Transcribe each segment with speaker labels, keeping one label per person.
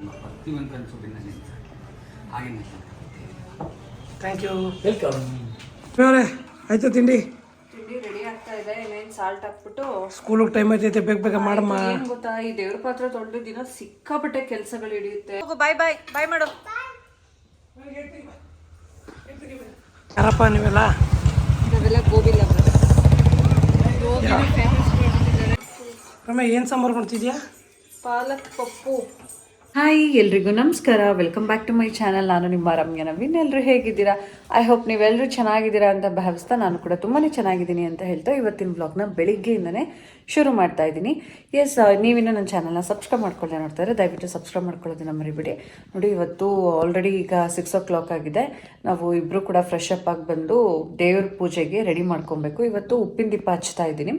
Speaker 1: ಭಕ್ತಿವಂತ ಅನ್ಸೋದಿಲ್ಲ ನಿಂತ ಹಾಗೆ
Speaker 2: ಥ್ಯಾಂಕ್ ಯು.
Speaker 1: ವೆಲ್ಕಮ್.
Speaker 2: ಅವರೇ ಆಯ್ತು ತಿಂಡಿ?
Speaker 3: ತಿಂಡಿ ರೆಡಿ ಆಗ್ತಾ ಇದೆ. ಇನ್ನೇನು ಸಾಲ್ಟ್ ಹಾಕ್ಬಿಟ್ಟು
Speaker 2: ಸ್ಕೂಲಿಗೆ ಟೈಮ್ ಐತೈತೆ, ಬೇಗ ಬೇಗ ಮಾಡಮ್ಮ.
Speaker 3: ಏನು ಗೊತ್ತಾ, ಈ ದೇವ್ರ ಪಾತ್ರೆ ತೊಳೆದು ದಿನ ಸಿಕ್ಕಾಪಟ್ಟೆ ಕೆಲಸಗಳು ಹಿಡಿಯುತ್ತೆ. ಬಾಯ್ ಬಾಯ್ ಬಾಯ್ ಮಾಡು.
Speaker 2: ಯಾರಪ್ಪ ನೀವೆಲ್ಲ?
Speaker 3: ನಾವೆಲ್ಲ ಗೋಬಿ ಲವರ್ಸ್. ಗೋಬಿನ ಫೇಮಸ್ ಮಾಡ್ತಿದ್ದಾರೆ.
Speaker 2: ರಮ್ಯ ಏನು ಸಾಂಬಾರು ಮಾಡ್ತಿದ್ಯಾ?
Speaker 3: ಪಾಲಕ್ ಪಪ್ಪು. ಹಾಯ್ ಎಲ್ರಿಗೂ ನಮಸ್ಕಾರ, welcome back to my channel. ನಾನು ನಿಮ್ಮ ರಮ್ಯ ನವೀನ್. ಎಲ್ಲರೂ ಹೇಗಿದ್ದೀರಾ? ಐ ಹೋಪ್ ನೀವೆಲ್ಲರೂ ಚೆನ್ನಾಗಿದ್ದೀರಾ ಅಂತ ಭಾವಿಸ್ತಾ ನಾನು ಕೂಡ ತುಂಬಾ ಚೆನ್ನಾಗಿದ್ದೀನಿ ಅಂತ ಹೇಳ್ತಾ ಇವತ್ತಿನ ಬ್ಲಾಗ್ನ ಬೆಳಿಗ್ಗೆಯಿಂದನೇ ಶುರು ಮಾಡ್ತಾ ಇದ್ದೀನಿ. ಎಸ್, ನೀವಿನ್ನೂ ನನ್ನ ಚಾನಲ್ನ ಸಬ್ಸ್ಕ್ರೈಬ್ ಮಾಡ್ಕೊಳ್ಳಿ ನೋಡ್ತಾರೆ, ದಯವಿಟ್ಟು ಸಬ್ಸ್ಕ್ರೈಬ್ ಮಾಡ್ಕೊಳ್ಳೋದನ್ನ ಮರಿಬೇಡಿ. ನೋಡಿ, ಇವತ್ತು ಆಲ್ರೆಡಿ ಈಗ 6 o'clock ಆಗಿದೆ. ನಾವು ಇಬ್ಬರು ಕೂಡ ಫ್ರೆಶ್ ಅಪ್ ಆಗಿ ಬಂದು ದೇವ್ರ ಪೂಜೆಗೆ ರೆಡಿ ಮಾಡ್ಕೊಬೇಕು. ಇವತ್ತು ಉಪ್ಪಿನ ದೀಪ ಹಚ್ತಾ ಇದ್ದೀನಿ.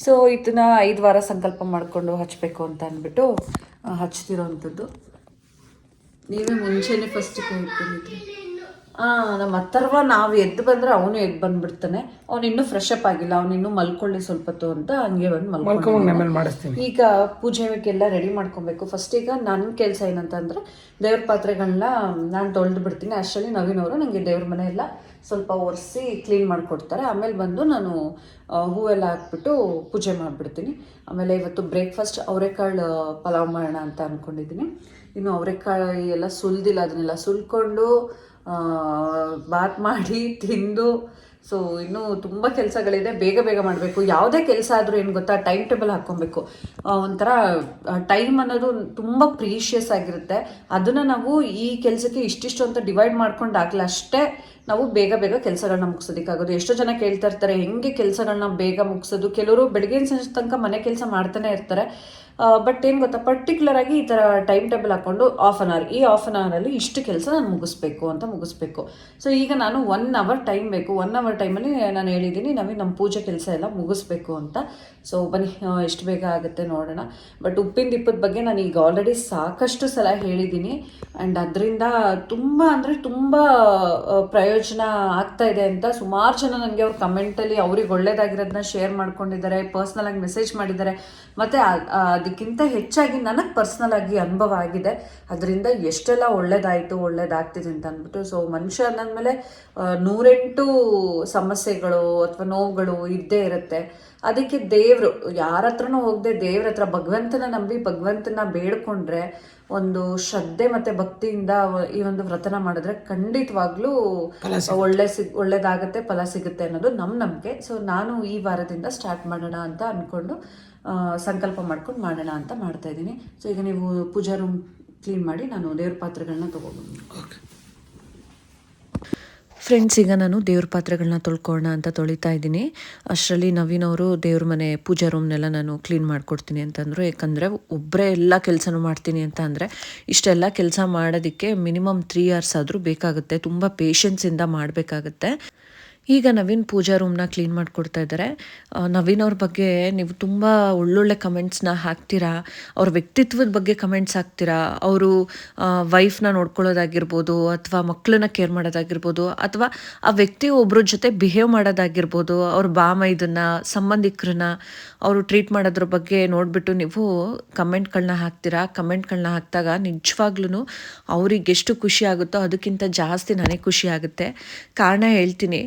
Speaker 3: ಸೊ ಇದನ್ನ 5 ವಾರ ಸಂಕಲ್ಪ ಮಾಡಿಕೊಂಡು ಹಚ್ಚಬೇಕು ಅಂತ ಅಂದ್ಬಿಟ್ಟು ಹಚ್ತಿರೋವಂಥದ್ದು. ನೀವೇ ಮುಂಚೆನೇ ಫಸ್ಟ್ ಇಟ್ಕೊಂಡಿದ್ರಿ. ನಮ್ಮ ಅಥರ್ವ ನಾವು ಎದ್ದು ಬಂದರೆ ಅವನು ಎದ್ದು ಬಂದ್ಬಿಡ್ತಾನೆ. ಅವ್ನು ಇನ್ನೂ ಫ್ರೆಶ್ ಅಪ್ ಆಗಿಲ್ಲ, ಅವ್ನು ಇನ್ನೂ ಮಲ್ಕೊಳ್ಳಿ ಸ್ವಲ್ಪ ಹೊತ್ತು ಅಂತ ಹಂಗೆ ಬಂದು
Speaker 2: ಮಾಡಿಸ್ತೀನಿ.
Speaker 3: ಈಗ ಪೂಜೆಗೆಲ್ಲ ರೆಡಿ ಮಾಡ್ಕೊಬೇಕು. ಫಸ್ಟ್ ಈಗ ನನ್ನ ಕೆಲಸ ಏನಂತಂದರೆ ದೇವ್ರ ಪಾತ್ರೆಗಳನ್ನ ನಾನು ತೊಳೆದು ಬಿಡ್ತೀನಿ. ಅಷ್ಟರಲ್ಲಿ ನವೀನವರು ನನಗೆ ದೇವ್ರ ಮನೆ ಎಲ್ಲ ಸ್ವಲ್ಪ ಒರೆಸಿ ಕ್ಲೀನ್ ಮಾಡಿಕೊಡ್ತಾರೆ. ಆಮೇಲೆ ಬಂದು ನಾನು ಹೂವೆಲ್ಲ ಹಾಕ್ಬಿಟ್ಟು ಪೂಜೆ ಮಾಡಿಬಿಡ್ತೀನಿ. ಆಮೇಲೆ ಇವತ್ತು ಬ್ರೇಕ್ಫಾಸ್ಟ್ ಅವರೆಕಾಳು ಪಲಾವ್ ಮಾಡೋಣ ಅಂತ ಅಂದ್ಕೊಂಡಿದ್ದೀನಿ. ಇನ್ನು ಅವರೆಕಾಯಿ ಎಲ್ಲ ಸುಲಿದಿಲ್ಲ, ಅದನ್ನೆಲ್ಲ ಸುಲ್ಕೊಂಡು ಬಾತ್ ಮಾಡಿ ತಿಂದು. ಸೊ ಇನ್ನೂ ತುಂಬ ಕೆಲಸಗಳಿದೆ, ಬೇಗ ಬೇಗ ಮಾಡಬೇಕು. ಯಾವುದೇ ಕೆಲಸ ಆದರೂ ಏನು ಗೊತ್ತಾ, ಟೈಮ್ ಟೇಬಲ್ ಹಾಕ್ಕೊಬೇಕು. ಒಂಥರ ಟೈಮ್ ಅನ್ನೋದು ತುಂಬ ಪ್ರೀಷಿಯಸ್ ಆಗಿರುತ್ತೆ. ಅದನ್ನು ನಾವು ಈ ಕೆಲಸಕ್ಕೆ ಇಷ್ಟಿಷ್ಟು ಅಂತ ಡಿವೈಡ್ ಮಾಡ್ಕೊಂಡು ಹಾಕಲ್ಲ, ಅಷ್ಟೇ ನಾವು ಬೇಗ ಬೇಗ ಕೆಲಸಗಳನ್ನ ಮುಗಿಸೋದಕ್ಕಾಗೋದು. ಎಷ್ಟೋ ಜನ ಕೇಳ್ತಾ ಇರ್ತಾರೆ ಹೆಂಗೆ ಕೆಲಸಗಳನ್ನ ಬೇಗ ಮುಗಿಸೋದು. ಕೆಲವರು ಬೆಳಗ್ಗೆ ಸಂಜೆ ತನಕ ಮನೆ ಕೆಲಸ ಮಾಡ್ತಾನೆ ಇರ್ತಾರೆ. ಬಟ್ ಏನು ಗೊತ್ತಾ, ಪರ್ಟಿಕ್ಯುಲರ್ ಆಗಿ ಈ ಥರ ಟೈಮ್ ಟೇಬಲ್ ಹಾಕ್ಕೊಂಡು ಹಾಫ್ ಆನ್ ಅವರ್, ಈ ಹಾಫ್ ಆನ್ ಅವರಲ್ಲಿ ಇಷ್ಟು ಕೆಲಸ ನಾನು ಮುಗಿಸ್ಬೇಕು. ಸೊ ಈಗ ನಾನು 1 hour ಟೈಮ್ ಬೇಕು. 1 hour ಟೈಮಲ್ಲಿ ನಾನು ಹೇಳಿದ್ದೀನಿ ನಮ್ಮ ಪೂಜೆ ಕೆಲಸ ಎಲ್ಲ ಮುಗಿಸ್ಬೇಕು ಅಂತ. ಸೊ ಬನ್ನಿ ಎಷ್ಟು ಬೇಗ ಆಗುತ್ತೆ ನೋಡೋಣ. ಬಟ್ ಉಪ್ಪಿನ ದೀಪದ ಬಗ್ಗೆ ನಾನು ಈಗ ಆಲ್ರೆಡಿ ಸಾಕಷ್ಟು ಸಲ ಹೇಳಿದ್ದೀನಿ. ಆ್ಯಂಡ್ ಅದರಿಂದ ತುಂಬ ಅಂದರೆ ತುಂಬ ಪ್ರಯೋಜನ ಆಗ್ತಾ ಇದೆ ಅಂತ ಸುಮಾರು ಜನ ನನಗೆ ಅವ್ರ ಕಮೆಂಟಲ್ಲಿ ಅವ್ರಿಗೆ ಒಳ್ಳೇದಾಗಿರೋದನ್ನ ಶೇರ್ ಮಾಡ್ಕೊಂಡಿದ್ದಾರೆ, ಪರ್ಸ್ನಲಾಗಿ ಮೆಸೇಜ್ ಮಾಡಿದ್ದಾರೆ. ಮತ್ತು ಅದಕ್ಕಿಂತ ಹೆಚ್ಚಾಗಿ ನನಗೆ ಪರ್ಸ್ನಲ್ ಆಗಿ ಅನುಭವ ಆಗಿದೆ. ಅದರಿಂದ ಎಷ್ಟೆಲ್ಲ ಒಳ್ಳೇದಾಗ್ತಿದೆ ಅಂತ ಅಂದ್ಬಿಟ್ಟು. ಸೊ ಮನುಷ್ಯ ಅಂದಮೇಲೆ 108 ಸಮಸ್ಯೆಗಳು ಅಥವಾ ನೋವುಗಳು ಇದ್ದೇ ಇರುತ್ತೆ. ಅದಕ್ಕೆ ದೇವರು ಯಾರ ಹತ್ರನೂ ಹೋಗದೆ ದೇವ್ರ ಹತ್ರ ಭಗವಂತನ ನಂಬಿ ಭಗವಂತನ ಬೇಡ್ಕೊಂಡ್ರೆ, ಒಂದು ಶ್ರದ್ಧೆ ಮತ್ತು ಭಕ್ತಿಯಿಂದ ಈ ಒಂದು ವ್ರತನ ಮಾಡಿದ್ರೆ ಖಂಡಿತವಾಗ್ಲೂ ಒಳ್ಳೇದಾಗತ್ತೆ, ಫಲ ಸಿಗುತ್ತೆ ಅನ್ನೋದು ನಮ್ಮ ನಂಬಿಕೆ. ಸೊ ನಾನು ಈ ವಾರದಿಂದ ಸ್ಟಾರ್ಟ್ ಮಾಡೋಣ ಅಂತ ಅಂದ್ಕೊಂಡು ಸಂಕಲ್ಪ ಮಾಡ್ಕೊಂಡು ಮಾಡೋಣ ಅಂತ ಮಾಡ್ತಾ ಇದ್ದೀನಿ. ಸೊ ಈಗ ನೀವು ಪೂಜಾ ರೂಮ್ ಕ್ಲೀನ್ ಮಾಡಿ ನಾನು ದೇವ್ರ ಪಾತ್ರೆಗಳನ್ನ ತೊಗೊಬಂದು.
Speaker 4: ಫ್ರೆಂಡ್ಸ್, ಈಗ ನಾನು ದೇವ್ರ ಪಾತ್ರೆಗಳನ್ನ ತೊಳ್ಕೊಳ್ಳೋಣ ಅಂತ ತೊಳಿತಾ ಇದ್ದೀನಿ. ಅಷ್ಟರಲ್ಲಿ ನವೀನವರು ದೇವ್ರ ಮನೆ ಪೂಜಾ ರೂಮ್ನೆಲ್ಲ ನಾನು ಕ್ಲೀನ್ ಮಾಡಿಕೊಡ್ತೀನಿ ಅಂತಂದರು. ಯಾಕಂದರೆ ಒಬ್ಬರೇ ಎಲ್ಲ ಕೆಲಸನೂ ಮಾಡ್ತೀನಿ ಅಂತ ಅಂದರೆ ಇಷ್ಟೆಲ್ಲ ಕೆಲಸ ಮಾಡೋದಕ್ಕೆ ಮಿನಿಮಮ್ 3 hours ಆದರೂ ಬೇಕಾಗುತ್ತೆ. ತುಂಬ ಪೇಷನ್ಸಿಂದ ಮಾಡಬೇಕಾಗತ್ತೆ. ಈಗ ನವೀನ್ ಪೂಜಾ ರೂಮ್ನ ಕ್ಲೀನ್ ಮಾಡಿಕೊಡ್ತಾ ಇದ್ದಾರೆ. ನವೀನ್ ಅವ್ರ ಬಗ್ಗೆ ನೀವು ತುಂಬ ಒಳ್ಳೊಳ್ಳೆ ಕಮೆಂಟ್ಸ್ನ ಹಾಕ್ತೀರಾ, ಅವ್ರ ವ್ಯಕ್ತಿತ್ವದ ಬಗ್ಗೆ ಕಮೆಂಟ್ಸ್ ಹಾಕ್ತೀರಾ. ಅವರು ವೈಫ್ನ ನೋಡ್ಕೊಳ್ಳೋದಾಗಿರ್ಬೋದು, ಅಥವಾ ಮಕ್ಕಳನ್ನ ಕೇರ್ ಮಾಡೋದಾಗಿರ್ಬೋದು, ಅಥವಾ ಆ ವ್ಯಕ್ತಿ ಒಬ್ಬರ ಜೊತೆ ಬಿಹೇವ್ ಮಾಡೋದಾಗಿರ್ಬೋದು, ಅವ್ರ ಬಾಮೈದನ್ನ ಸಂಬಂಧಿಕರನ್ನ ಅವರು ಟ್ರೀಟ್ ಮಾಡೋದ್ರ ಬಗ್ಗೆ ನೋಡಿಬಿಟ್ಟು ನೀವು ಕಮೆಂಟ್ಗಳನ್ನ ಹಾಕ್ತೀರಾ. ಕಮೆಂಟ್ಗಳನ್ನ ಹಾಕಿದಾಗ ನಿಜವಾಗ್ಲೂ ಅವ್ರಿಗೆ ಎಷ್ಟು ಖುಷಿ ಆಗುತ್ತೋ ಅದಕ್ಕಿಂತ ಜಾಸ್ತಿ ನನಗೆ ಖುಷಿ ಆಗುತ್ತೆ. ಕಾರಣ ಹೇಳ್ತೀನಿ.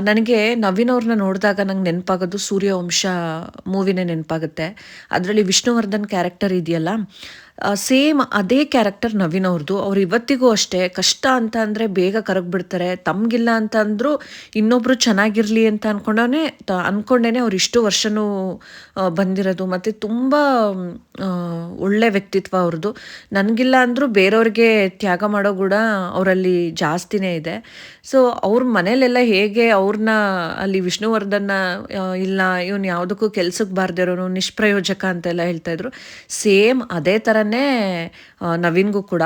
Speaker 4: ನನಗೆ ನವೀನ್ ಅವ್ರನ್ನ ನೋಡಿದಾಗ ನಂಗೆ ನೆನಪಾಗೋದು ಸೂರ್ಯವಂಶ ಮೂವಿನೇ ನೆನಪಾಗುತ್ತೆ. ಅದರಲ್ಲಿ ವಿಷ್ಣುವರ್ಧನ್ ಕ್ಯಾರೆಕ್ಟರ್ ಇದೆಯಲ್ಲ, ಸೇಮ್ ಅದೇ ಕ್ಯಾರೆಕ್ಟರ್ ನವೀನ್ ಅವ್ರದ್ದು. ಅವ್ರು ಇವತ್ತಿಗೂ ಅಷ್ಟೇ ಕಷ್ಟ ಅಂತ ಅಂದರೆ ಬೇಗ ಕರಗಿಬಿಡ್ತಾರೆ. ತಮಗಿಲ್ಲ ಅಂತ ಅಂದರೂ ಇನ್ನೊಬ್ಬರು ಚೆನ್ನಾಗಿರಲಿ ಅಂತ ಅಂದ್ಕೊಂಡೇ ಅವ್ರು ಇಷ್ಟು ವರ್ಷವೂ ಬಂದಿರೋದು. ಮತ್ತು ತುಂಬ ಒಳ್ಳೆ ವ್ಯಕ್ತಿತ್ವ ಅವ್ರದ್ದು. ನನಗಿಲ್ಲ ಅಂದರೂ ಬೇರೆಯವ್ರಿಗೆ ತ್ಯಾಗ ಮಾಡೋ ಕೂಡ ಅವರಲ್ಲಿ ಜಾಸ್ತಿನೇ ಇದೆ. ಸೊ ಅವ್ರ ಮನೇಲೆಲ್ಲ ಹೇಗೆ ಅವ್ರನ್ನ ಅಲ್ಲಿ ವಿಷ್ಣುವರ್ಧನ್ನ ಇಲ್ಲ ಇವನು ಯಾವುದಕ್ಕೂ ಕೆಲ್ಸಕ್ಕೆ ಬಾರ್ದಿರೋನು ನಿಷ್ಪ್ರಯೋಜಕ ಅಂತೆಲ್ಲ ಹೇಳ್ತಾಯಿದ್ರು, ಸೇಮ್ ಅದೇ ಥರನೇ ನವೀನ್ಗೂ ಕೂಡ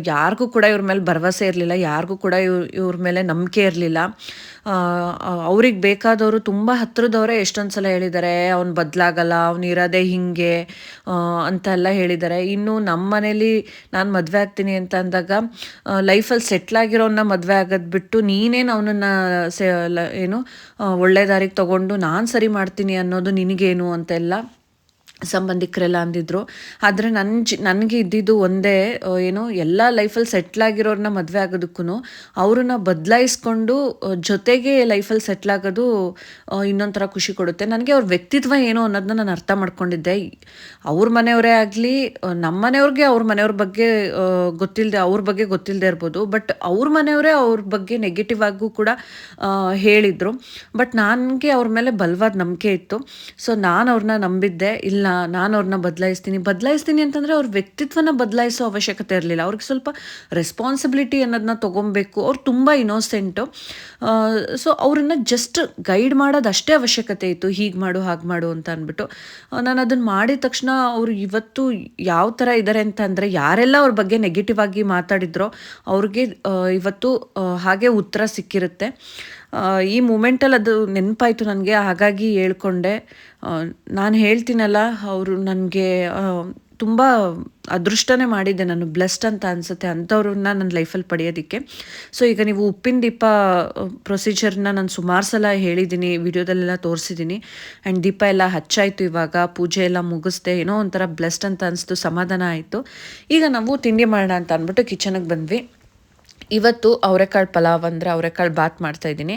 Speaker 4: ಯಾರಿಗೂ ಕೂಡ ಇವ್ರ ಮೇಲೆ ಭರವಸೆ ಇರಲಿಲ್ಲ, ಯಾರಿಗೂ ಕೂಡ ಇವ್ರ ಮೇಲೆ ನಂಬಿಕೆ ಇರಲಿಲ್ಲ. ಅವ್ರಿಗೆ ಬೇಕಾದವರು ತುಂಬ ಹತ್ರದವರೇ ಎಷ್ಟೊಂದು ಸಲ ಹೇಳಿದ್ದಾರೆ ಅವ್ನು ಬದಲಾಗಲ್ಲ, ಅವ್ನು ಇರೋದೇ ಹಿಂಗೆ ಅಂತೆಲ್ಲ ಹೇಳಿದ್ದಾರೆ. ಇನ್ನು ನಮ್ಮ ಮನೇಲಿ ನಾನು ಮದುವೆ ಆಗ್ತೀನಿ ಅಂತ ಅಂದಾಗ ಲೈಫಲ್ಲಿ ಸೆಟ್ಲಾಗಿರೋನ್ನ ಮದುವೆ ಆಗೋದು ಬಿಟ್ಟು ನೀನೇನು ಅವನನ್ನು ಏನು ಒಳ್ಳೆ ದಾರಿಗೆ ತೊಗೊಂಡು ನಾನು ಸರಿ ಮಾಡ್ತೀನಿ ಅನ್ನೋದು ನಿನಗೇನು ಅಂತೆಲ್ಲ ಸಂಬಂಧಿಕರೆಲ್ಲ ಅಂದಿದ್ರು. ಆದರೆ ನನಗೆ ಇದ್ದಿದ್ದು ಒಂದೇ, ಏನು ಎಲ್ಲ ಲೈಫಲ್ಲಿ ಸೆಟ್ಲಾಗಿರೋರನ್ನ ಮದುವೆ ಆಗೋದಕ್ಕೂ ಅವ್ರನ್ನ ಬದಲಾಯಿಸ್ಕೊಂಡು ಜೊತೆಗೆ ಲೈಫಲ್ಲಿ ಸೆಟ್ಲಾಗೋದು ಇನ್ನೊಂಥರ ಖುಷಿ ಕೊಡುತ್ತೆ. ನನಗೆ ಅವ್ರ ವ್ಯಕ್ತಿತ್ವ ಏನು ಅನ್ನೋದನ್ನ ನಾನು ಅರ್ಥ ಮಾಡ್ಕೊಂಡಿದ್ದೆ. ಅವ್ರ ಮನೆಯವರೇ ಆಗಲಿ, ನಮ್ಮ ಮನೆಯವ್ರಿಗೆ ಅವ್ರ ಮನೆಯವ್ರ ಬಗ್ಗೆ ಅವ್ರ ಬಗ್ಗೆ ಗೊತ್ತಿಲ್ಲದೆ ಇರ್ಬೋದು, ಬಟ್ ಅವ್ರ ಮನೆಯವರೇ ಅವ್ರ ಬಗ್ಗೆ ನೆಗೆಟಿವ್ ಆಗೂ ಕೂಡ ಹೇಳಿದರು. ಬಟ್ ನನಗೆ ಅವ್ರ ಮೇಲೆ ಬಲವಾದ ನಂಬಿಕೆ ಇತ್ತು. ಸೊ ನಾನು ಅವ್ರನ್ನ ನಂಬಿದ್ದೆ. ಇಲ್ಲ, ನಾನು ಅವ್ರನ್ನ ಬದಲಾಯಿಸ್ತೀನಿ ಅಂತಂದರೆ ಅವ್ರ ವ್ಯಕ್ತಿತ್ವನ ಬದಲಾಯಿಸೋ ಅವಶ್ಯಕತೆ ಇರಲಿಲ್ಲ. ಅವ್ರಿಗೆ ಸ್ವಲ್ಪ ರೆಸ್ಪಾನ್ಸಿಬಿಲಿಟಿ ಅನ್ನೋದನ್ನ ತೊಗೊಬೇಕು. ಅವ್ರು ತುಂಬ ಇನ್ನೋಸೆಂಟು. ಸೊ ಅವ್ರನ್ನ ಜಸ್ಟ್ ಗೈಡ್ ಮಾಡೋದು ಅಷ್ಟೇ ಅವಶ್ಯಕತೆ ಇತ್ತು. ಹೀಗೆ ಮಾಡು, ಹಾಗೆ ಮಾಡು ಅಂತ ಅಂದ್ಬಿಟ್ಟು ನಾನು ಅದನ್ನು ಮಾಡಿದ ತಕ್ಷಣ ಅವರು ಇವತ್ತು ಯಾವ ಥರ ಇದ್ದಾರೆ ಅಂತ ಅಂದರೆ, ಯಾರೆಲ್ಲ ಅವ್ರ ಬಗ್ಗೆ ನೆಗೆಟಿವ್ ಆಗಿ ಮಾತಾಡಿದ್ರೋ ಅವ್ರಿಗೆ ಇವತ್ತು ಹಾಗೆ ಉತ್ತರ ಸಿಕ್ಕಿರುತ್ತೆ. ಈ ಮೂಮೆಂಟಲ್ಲಿ ಅದು ನೆನಪಾಯಿತು ನನಗೆ, ಹಾಗಾಗಿ ಹೇಳ್ಕೊಂಡೆ. ನಾನು ಹೇಳ್ತೀನಲ್ಲ, ಅವರು ನನಗೆ ತುಂಬ ಅದೃಷ್ಟನೇ ಮಾಡಿದ್ದೆ, ನಾನು ಬ್ಲೆಸ್ಡ್ ಅಂತ ಅನಿಸುತ್ತೆ ಅಂಥವ್ರನ್ನ ನನ್ನ ಲೈಫಲ್ಲಿ ಪಡೆಯೋದಕ್ಕೆ. ಸೊ ಈಗ ನೀವು ಉಪ್ಪಿನ ದೀಪ ಪ್ರೊಸೀಜರ್ನ ನಾನು ಸುಮಾರು ಸಲ ಹೇಳಿದ್ದೀನಿ, ವಿಡಿಯೋದಲ್ಲೆಲ್ಲ ತೋರಿಸಿದ್ದೀನಿ. ಆ್ಯಂಡ್ ದೀಪ ಎಲ್ಲ ಹಚ್ಚಾಯಿತು, ಇವಾಗ ಪೂಜೆ ಎಲ್ಲ ಮುಗಿಸ್ದೆ, ಏನೋ ಒಂಥರ ಬ್ಲೆಸ್ಡ್ ಅಂತ ಅನಿಸ್ತು, ಸಮಾಧಾನ ಆಯಿತು. ಈಗ ನಾವು ತಿಂಡಿ ಮಾಡೋಣ ಅಂತ ಅಂದ್ಬಿಟ್ಟು ಕಿಚನ್ಗೆ ಬಂದ್ವಿ. ಇವತ್ತು ಅವರೆಕಾಳು ಪಲಾವ್ ಅಂದರೆ ಅವರೆಕಾಳು ಬಾತ್ ಮಾಡ್ತಾಯಿದ್ದೀನಿ.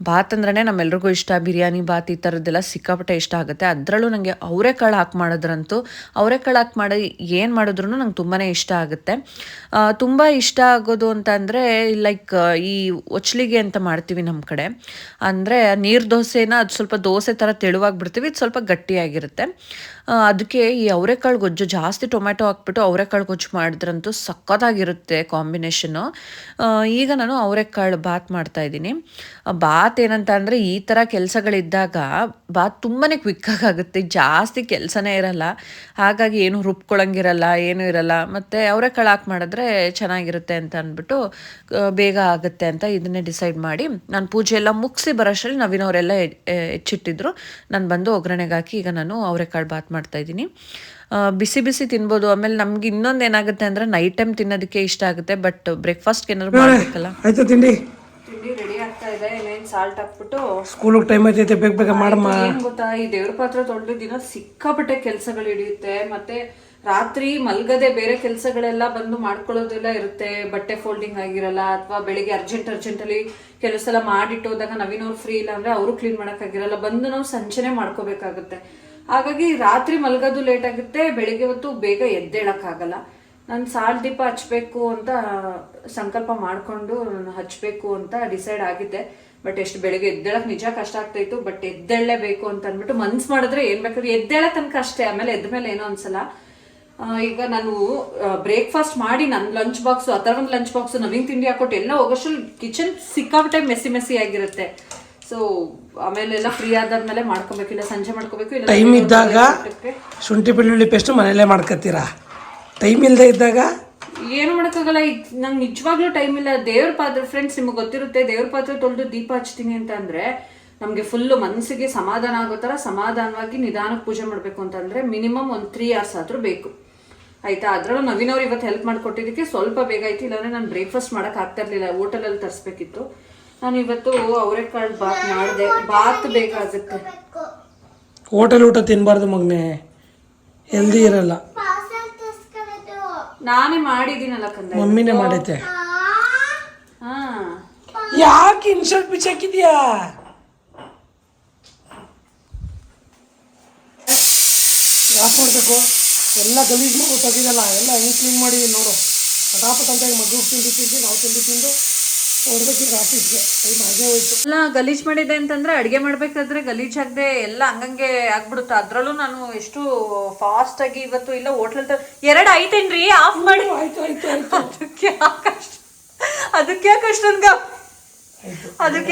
Speaker 4: ಬಾತ್ ಅಂದ್ರೇ ನಮ್ಮೆಲ್ರಿಗೂ ಇಷ್ಟ. ಬಿರಿಯಾನಿ ಬಾತ್ ಈ ಥರದ್ದೆಲ್ಲ ಸಿಕ್ಕಾಪಟ್ಟೆ ಇಷ್ಟ ಆಗುತ್ತೆ. ಅದರಲ್ಲೂ ನನಗೆ ಅವರೆಕಾಳು ಹಾಕಿ ಮಾಡಿದ್ರಂತೂ, ಅವರೆಕಾಳು ಹಾಕಿ ಮಾಡಿ ಏನು ಮಾಡಿದ್ರೂ ನಂಗೆ ತುಂಬಾ ಇಷ್ಟ ಆಗುತ್ತೆ. ತುಂಬ ಇಷ್ಟ ಆಗೋದು ಅಂತ ಅಂದರೆ, ಲೈಕ್ ಈ ಒಚ್ಚಲಿಗೆ ಅಂತ ಮಾಡ್ತೀವಿ ನಮ್ಮ ಕಡೆ, ಅಂದರೆ ನೀರು ದೋಸೆನ ಅದು ಸ್ವಲ್ಪ ದೋಸೆ ಥರ ತೆಳುವಾಗಿ ಬಿಡ್ತೀವಿ, ಇದು ಸ್ವಲ್ಪ ಗಟ್ಟಿಯಾಗಿರುತ್ತೆ. ಅದಕ್ಕೆ ಈ ಅವರೆಕಾಳು ಗೊಜ್ಜು ಜಾಸ್ತಿ ಟೊಮೆಟೊ ಹಾಕ್ಬಿಟ್ಟು ಅವರೆಕಾಳು ಗೊಜ್ಜು ಮಾಡಿದ್ರಂತೂ ಸಖತ್ತಾಗಿರುತ್ತೆ ಕಾಂಬಿನೇಷನು. ಈಗ ನಾನು ಅವರೆಕಾಳು ಬಾತ್ ಮಾಡ್ತಾಯಿದ್ದೀನಿ. ಬಾತ್ ಏನಂತ ಅಂದರೆ, ಈ ಥರ ಕೆಲಸಗಳಿದ್ದಾಗ ಬಾತ್ ತುಂಬಾ ಕ್ವಿಕ್ಕಾಗಿ ಆಗುತ್ತೆ, ಜಾಸ್ತಿ ಕೆಲಸನೇ ಇರಲ್ಲ. ಹಾಗಾಗಿ ಏನು ರುಬ್ಕೊಳಂಗಿರಲ್ಲ, ಏನೂ ಇರಲ್ಲ. ಮತ್ತು ಅವರೆಕಾಳು ಹಾಕಿ ಮಾಡಿದ್ರೆ ಚೆನ್ನಾಗಿರುತ್ತೆ ಅಂತ ಅಂದ್ಬಿಟ್ಟು ಬೇಗ ಆಗುತ್ತೆ ಅಂತ ಇದನ್ನೇ ಡಿಸೈಡ್ ಮಾಡಿ ನಾನು ಪೂಜೆ ಎಲ್ಲ ಮುಗಿಸಿ ಬರೋಷ್ಟರಲ್ಲಿ ನವೀನವರೆಲ್ಲ ಹೆಚ್ಚಿಟ್ಟಿದ್ರು. ನಾನು ಬಂದು ಒಗ್ಗರಣೆಗೆ ಹಾಕಿ ಈಗ ನಾನು ಅವರೆಕಾಳು ಬಾತ್ ಮಾಡ್ತಾಯಿದ್ದೀನಿ. ಬಿಸಿ ಬಿಸಿ ತಿನ್ಬೋದು. ಆಮೇಲೆ ನಮ್ಗೆ ಇನ್ನೊಂದು ಏನಾಗುತ್ತೆ ಅಂದರೆ, ನೈಟ್ ಟೈಮ್ ತಿನ್ನೋದಕ್ಕೆ ಇಷ್ಟ ಆಗುತ್ತೆ, ಬಟ್ ಬ್ರೇಕ್ಫಾಸ್ಟ್ಗೆ ಏನಾದ್ರು ಮಾಡಬೇಕಲ್ಲ.
Speaker 2: ಆಯ್ತು, ತಿಂಡಿ
Speaker 3: ರೆಡಿ ಆಗ್ತಾ ಇದೆ. ಇನ್ನೇನು ಸಾಲ್ಟ್ ಹಾಕ್ಬಿಟ್ಟು
Speaker 2: ಸ್ಕೂಲಿಗೆ ಟೈಮ್ ಆಯ್ತೈತೆ, ಬೇಗ ಮಾಡಮ್ಮ.
Speaker 3: ಏನು ಗೊತ್ತಾ, ಈ ದೇವ್ರ ಪಾತ್ರೆ ತೊಳೆದು ದಿನ ಸಿಕ್ಕಾಪಟ್ಟೆ ಕೆಲಸಗಳು ಹಿಡಿಯುತ್ತೆ. ಮತ್ತೆ ರಾತ್ರಿ ಮಲ್ಗದೆ ಬೇರೆ ಕೆಲಸಗಳೆಲ್ಲ ಬಂದು ಮಾಡ್ಕೊಳ್ಳೋದೆಲ್ಲ ಇರುತ್ತೆ. ಬಟ್ಟೆ ಫೋಲ್ಡಿಂಗ್ ಆಗಿರಲ್ಲ, ಅಥವಾ ಬೆಳಿಗ್ಗೆ ಅರ್ಜೆಂಟಲ್ಲಿ ಕೆಲವು ಸಲ ಮಾಡಿಟ್ಟೋದಾಗ ನವೀನವ್ರು ಫ್ರೀ ಇಲ್ಲ ಅಂದರೆ ಅವರು ಕ್ಲೀನ್ ಮಾಡೋಕ್ಕಾಗಿರಲ್ಲ, ಬಂದು ನಾವು ಸಂಚೆನೆ ಮಾಡ್ಕೋಬೇಕಾಗುತ್ತೆ. ಹಾಗಾಗಿ ರಾತ್ರಿ ಮಲ್ಗೋದು ಲೇಟ್ ಆಗುತ್ತೆ, ಬೆಳಿಗ್ಗೆ ಹೊತ್ತು ಬೇಗ ಎದ್ದೇಳಕ್ಕಾಗಲ್ಲ. ನಾನು ಸಾಲ್ ದೀಪ ಹಚ್ಬೇಕು ಅಂತ ಸಂಕಲ್ಪ ಮಾಡಿಕೊಂಡು ಹಚ್ಚಬೇಕು ಅಂತ ಡಿಸೈಡ್ ಆಗಿದ್ದೆ. ಬಟ್ ಎಷ್ಟು ಬೆಳಿಗ್ಗೆ ಎದ್ದೇಳಕ್ಕೆ ನಿಜ ಕಷ್ಟ ಆಗ್ತಾಯಿತ್ತು. ಬಟ್ ಎದ್ದೇಳಲೇಬೇಕು ಅಂತ ಅಂದ್ಬಿಟ್ಟು ಮನ್ಸು ಮಾಡಿದ್ರೆ ಏನು ಬೇಕಾದ್ರೆ ಎದ್ದೇಳೋ ತನಕ ಅಷ್ಟೇ, ಆಮೇಲೆ ಎದ್ಮೇಲೆ ಏನೋ ಅನ್ಸಲ್ಲ. ಈಗ ನಾನು ಬ್ರೇಕ್ಫಾಸ್ಟ್ ಮಾಡಿ ನನ್ನ ಲಂಚ್ ಬಾಕ್ಸು, ಆ ಥರ ಒಂದು ಲಂಚ್ ಬಾಕ್ಸು, ನವೀನ್ ತಿಂಡಿ ಹಾಕೊಟ್ಟು ಎಲ್ಲ ಹೋಗೋಷ್ಟು ಕಿಚನ್ ಸಿಕ್ಕಾಪಟ್ಟೆ ಮೆಸ್ಸಿ ಆಗಿರುತ್ತೆ. ಸೊ ಆಮೇಲೆಲ್ಲ ಫ್ರೀ ಆದಾದ್ಮೇಲೆ ಮಾಡ್ಕೋಬೇಕಿಲ್ಲ, ಸಂಜೆ ಮಾಡ್ಕೋಬೇಕು. ಇಲ್ಲ
Speaker 2: ಟೈಮ್ ಇದ್ದಾಗ ಶುಂಠಿ ಬೆಳ್ಳುಳ್ಳಿ ಪೇಸ್ಟ್ ಮನೇಲೇ ಮಾಡ್ಕೊತೀರಾ? ಟೈಮ್ ಇಲ್ಲದೆ ಇದ್ದಾಗ
Speaker 3: ಏನು ಮಾಡೋಕ್ಕಾಗಲ್ಲ. ನಂಗೆ ನಿಜವಾಗ್ಲೂ ಟೈಮ್ ಇಲ್ಲ. ದೇವ್ರ ಪಾತ್ರೆ ಫ್ರೆಂಡ್ಸ್ ನಿಮಗೆ ಗೊತ್ತಿರುತ್ತೆ, ದೇವ್ರ ಪಾತ್ರೆ ತೊಳೆದು ದೀಪ ಹಚ್ತೀನಿ ಅಂತ ಅಂದರೆ ನಮಗೆ ಫುಲ್ಲು ಮನಸ್ಸಿಗೆ ಸಮಾಧಾನ ಆಗೋ ಥರ ಸಮಾಧಾನವಾಗಿ ನಿಧಾನಕ್ಕೆ ಪೂಜೆ ಮಾಡಬೇಕು ಅಂತಂದರೆ ಮಿನಿಮಮ್ ಒಂದು 3 hours ಆದರೂ ಬೇಕು, ಆಯಿತಾ. ಅದರಲ್ಲೂ ನವೀನವ್ರು ಇವತ್ತು ಹೆಲ್ಪ್ ಮಾಡಿಕೊಟ್ಟಿದ್ದಕ್ಕೆ ಸ್ವಲ್ಪ ಬೇಗ ಆಯ್ತು, ಇಲ್ಲಾಂದರೆ ನಾನು ಬ್ರೇಕ್ಫಾಸ್ಟ್ ಮಾಡೋಕೆ ಆಗ್ತಾ ಇರಲಿಲ್ಲ, ಹೋಟೆಲಲ್ಲಿ ತರಿಸ್ಬೇಕಿತ್ತು. ನಾನು ಇವತ್ತು ಅವರೆಕಾಳು ಬಾತ್ ಮಾಡಿದೆ. ಬಾತ್ ಬೇಗ ಆಗುತ್ತೆ.
Speaker 2: ಹೋಟೆಲ್ ಊಟ ತಿನ್ನಬಾರ್ದು ಮಗನೇ, ಹೆಲ್ದಿ ಇರಲ್ಲ.
Speaker 3: ನಾನೇ ಮಾಡಿದ್ದೀನಲ್ಲ ಕಂದ,
Speaker 2: ಮಮ್ಮಿನೇ ಮಾಡೈತೆ.
Speaker 3: ಹಾ,
Speaker 2: ಯಾಕೆ ಇನ್ಶರ್ಟ್ ಬಿಚ್ಚಾಕಿದ್ಯಾ? ಯಾಕೆ ಮಾಡಬೇಕು? ಎಲ್ಲ ಗಲೀಜು ಮಾಡಿ ತೆಗಿದಲ್ಲ, ಎಲ್ಲ ಹೆಂಗೆ ಕ್ಲೀನ್ ಮಾಡಿ ನೋಡು. ಪಟಾಪಟ್ ಅಂತ ಮಗು ತಿಂದು ನಾವು ತಿಂದು ಹೊಡ್ಬೇಕೀಗ ಆಫೀಸ್ಗೆ. ಟೈಮ್ ಹಾಗೆ ಹೋಯ್ತು.
Speaker 3: ಎಲ್ಲ ಗಲೀಜ್ ಮಾಡಿದೆ ಅಂತಂದ್ರೆ ಅಡುಗೆ ಮಾಡ್ಬೇಕಾದ್ರೆ ಗಲೀಜಾಗದೆ ಎಲ್ಲ ಹಂಗಂಗೆ ಆಗ್ಬಿಡುತ್ತೆ. ಅದ್ರಲ್ಲೂ ನಾನು ಎಷ್ಟು ಫಾಸ್ಟ್ ಆಗಿ ಇವತ್ತು ಇಲ್ಲ ಹೋಟ್ಲಲ್ 2 ಐತೇನ್ರಿ, ಆಫ್ ಮಾಡಿ.
Speaker 2: ಆಯ್ತು
Speaker 3: ಅದಕ್ಕೆ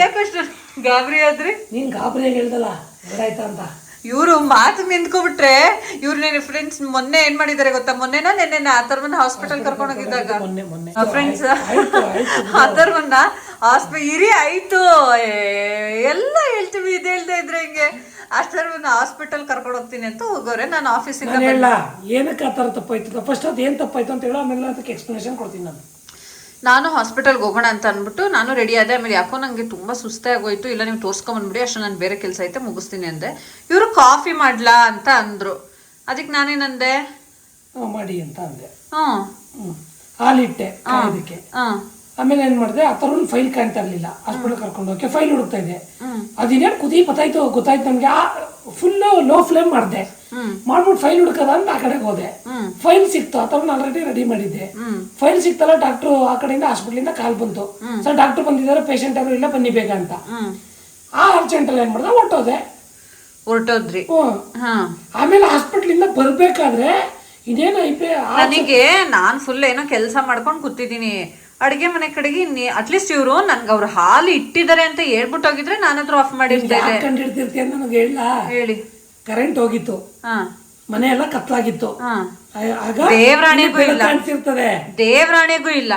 Speaker 3: ಯಾಕಷ್ಟು ಗಾಬರಿ ಆದ್ರಿ?
Speaker 2: ನೀನು ಗಾಬರಿಯಾಗಿ ಹೇಳ್ದಲ್ಲ ಎರಡಾಯ್ತಾ ಅಂತ.
Speaker 3: ಇವರು ಮಾತು ನಿಂತ್ಕೊಬಿಟ್ರೆ ಇವ್ರ ಫ್ರೆಂಡ್ಸ್ ಮೊನ್ನೆ ಏನ್ ಮಾಡಿದಾರೆ ಗೊತ್ತಾ? ಮೊನ್ನೆನ ನೆನ್ನೆ ಅಥರ್ವನ್ನ ಹಾಸ್ಪಿಟಲ್ ಕರ್ಕೊಂಡು ಹೋಗಿದ್ದಾಗ ಫ್ರೆಂಡ್ಸ್ ಅಥರ್ವನ್ನ ಇರಿ ಆಯ್ತು ಎಲ್ಲ ಹೇಳ್ತೀವಿ, ಇದು ಹೇಳ್ದೆ ಇದ್ರೆ ಹಿಂಗೆ. ಅಥರ್ವನ್ನ ಹಾಸ್ಪಿಟಲ್ ಕರ್ಕೊಂಡು ಹೋಗ್ತೀನಿ ಅಂತ ಹೋಗೋರೆ. ನಾನು ಆಫೀಸಿಂದ
Speaker 2: ಹೇಳ ಏನಕ್ಕೆ ಆ ಥರ ತಪ್ಪಾಯ್ತು, ಫಸ್ಟ್ ಅದು ಏನು ತಪ್ಪಾಯ್ತು ಅಂತ ಹೇಳೋ, ಆಮೇಲೆ ಅದಕ್ಕೆ ಎಕ್ಸ್ಪ್ಲನೇಷನ್ ಕೊಡ್ತೀನಿ.
Speaker 3: ನಾನು ಹಾಸ್ಪಿಟಲ್ಗೆ ಹೋಗೋಣ ಅಂತ ಅಂದ್ಬಿಟ್ಟು ನಾನು ರೆಡಿ ಆದೆ. ಆಮೇಲೆ ಯಾಕೋ ನನಗೆ ತುಂಬ ಸುಸ್ತೆ ಆಗೋಯ್ತು. ಇಲ್ಲ ನೀವು ತೋರಿಸ್ಕೊಂಬಂದ್ಬಿಡಿ, ಅಷ್ಟು ನಾನು ಬೇರೆ ಕೆಲಸ ಐತೆ ಮುಗಿಸ್ತೀನಿ ಅಂದೆ. ಇವರು ಕಾಫಿ ಮಾಡ್ಲಾ ಅಂತ ಅಂದರು. ಅದಕ್ಕೆ ನಾನೇನಂದೆ
Speaker 2: ಮಾಡಿ ಅಂತ ಅಂದೆ.
Speaker 3: ಹ್ಞೂ
Speaker 2: ಹಾಲಿಟ್ಟೆ ಕಾಯೋದಕ್ಕೆ. ಆಮೇಲೆ ಏನ್ ಮಾಡಿದೆ, ಆ ಥರ ಒಂದು ಫೈಲ್ ಕಾಣ್ತಾ ಇರಲಿಲ್ಲ, ಹಾಸ್ಪಿಟಲ್ ಕರ್ಕೊಂಡು ಹೋಗಕ್ಕೆ ಫೈಲ್ ಹುಡುಕ್ತಾ ಇದ್ದೆ. ಅದಿನ್ನೇನು ಕುದಿ ಗೊತ್ತಾಯ್ತು ನಮ್ಗೆ. ಫುಲ್ ಲೋ ಫ್ಲೇಮ್ ಮಾಡಿದೆ, ಮಾಡ್ಬಿಟ್ಟು ಫೈಲ್ ಹುಡುಕದ ಅಂತ ಆ ಕಡೆಗೆ ಹೋದೆ. ಫೈಲ್ ಸಿಕ್ತು, ಆ ಥರ ಆಲ್ರೆಡಿ ರೆಡಿ ಮಾಡಿದ್ದೆ. ಫೈಲ್ ಸಿಕ್ತಲ್ಲ, ಡಾಕ್ಟ್ರು ಆ ಕಡೆಯಿಂದ ಹಾಸ್ಪಿಟಲಿಂದ ಕಾಲ್ ಬಂತು, ಸರ್ ಡಾಕ್ಟರ್ ಬಂದಿದ್ದಾರೆ, ಪೇಷಂಟ್ ಅವರು ಇಲ್ಲ, ಬನ್ನಿ ಬೇಗ ಅಂತ. ಆ ಅರ್ಜೆಂಟಲ್ಲಿ ಏನ್ ಮಾಡ್ದೆ,
Speaker 3: ಹೊರಟೋದ್ರಿ.
Speaker 2: ಆಮೇಲೆ ಹಾಸ್ಪಿಟ್ಲಿಂದ ಬರ್ಬೇಕಾದ್ರೆ ಇದೇನು
Speaker 3: ನನಗೆ ನಾನ್ ಫುಲ್ ಏನೋ ಕೆಲಸ ಮಾಡ್ಕೊಂಡು ಕೂತಿದ್ದೀನಿ ಅಡಿಗೆ ಮನೆ ಕಡೆಗೆ. ಅಟ್ಲೀಸ್ಟ್ ಇವ್ರು ನನ್ಗೆ ಅವ್ರು ಹಾಲು ಇಟ್ಟಿದ್ದಾರೆ ಅಂತ ಹೇಳ್ಬಿಟ್ಟು ಹೋಗಿದ್ರೆ ನಾನಾದ್ರೂ ಆಫ್ ಮಾಡಿರ್ತೇನೆ.
Speaker 2: ಕಂಡಿಡ್ತಿರ್ತೀಯ ಅಂತ ನನಗೆ
Speaker 3: ಹೇಳಿ.
Speaker 2: ಕರೆಂಟ್ ಹೋಗಿತ್ತು, ಮನೆ ಎಲ್ಲ ಕತ್ಲಾಗಿತ್ತು,
Speaker 3: ದೇವರಾಣೆಗೂ ಇಲ್ಲ, ದೇವರಾಣೆಗೂ ಇಲ್ಲ,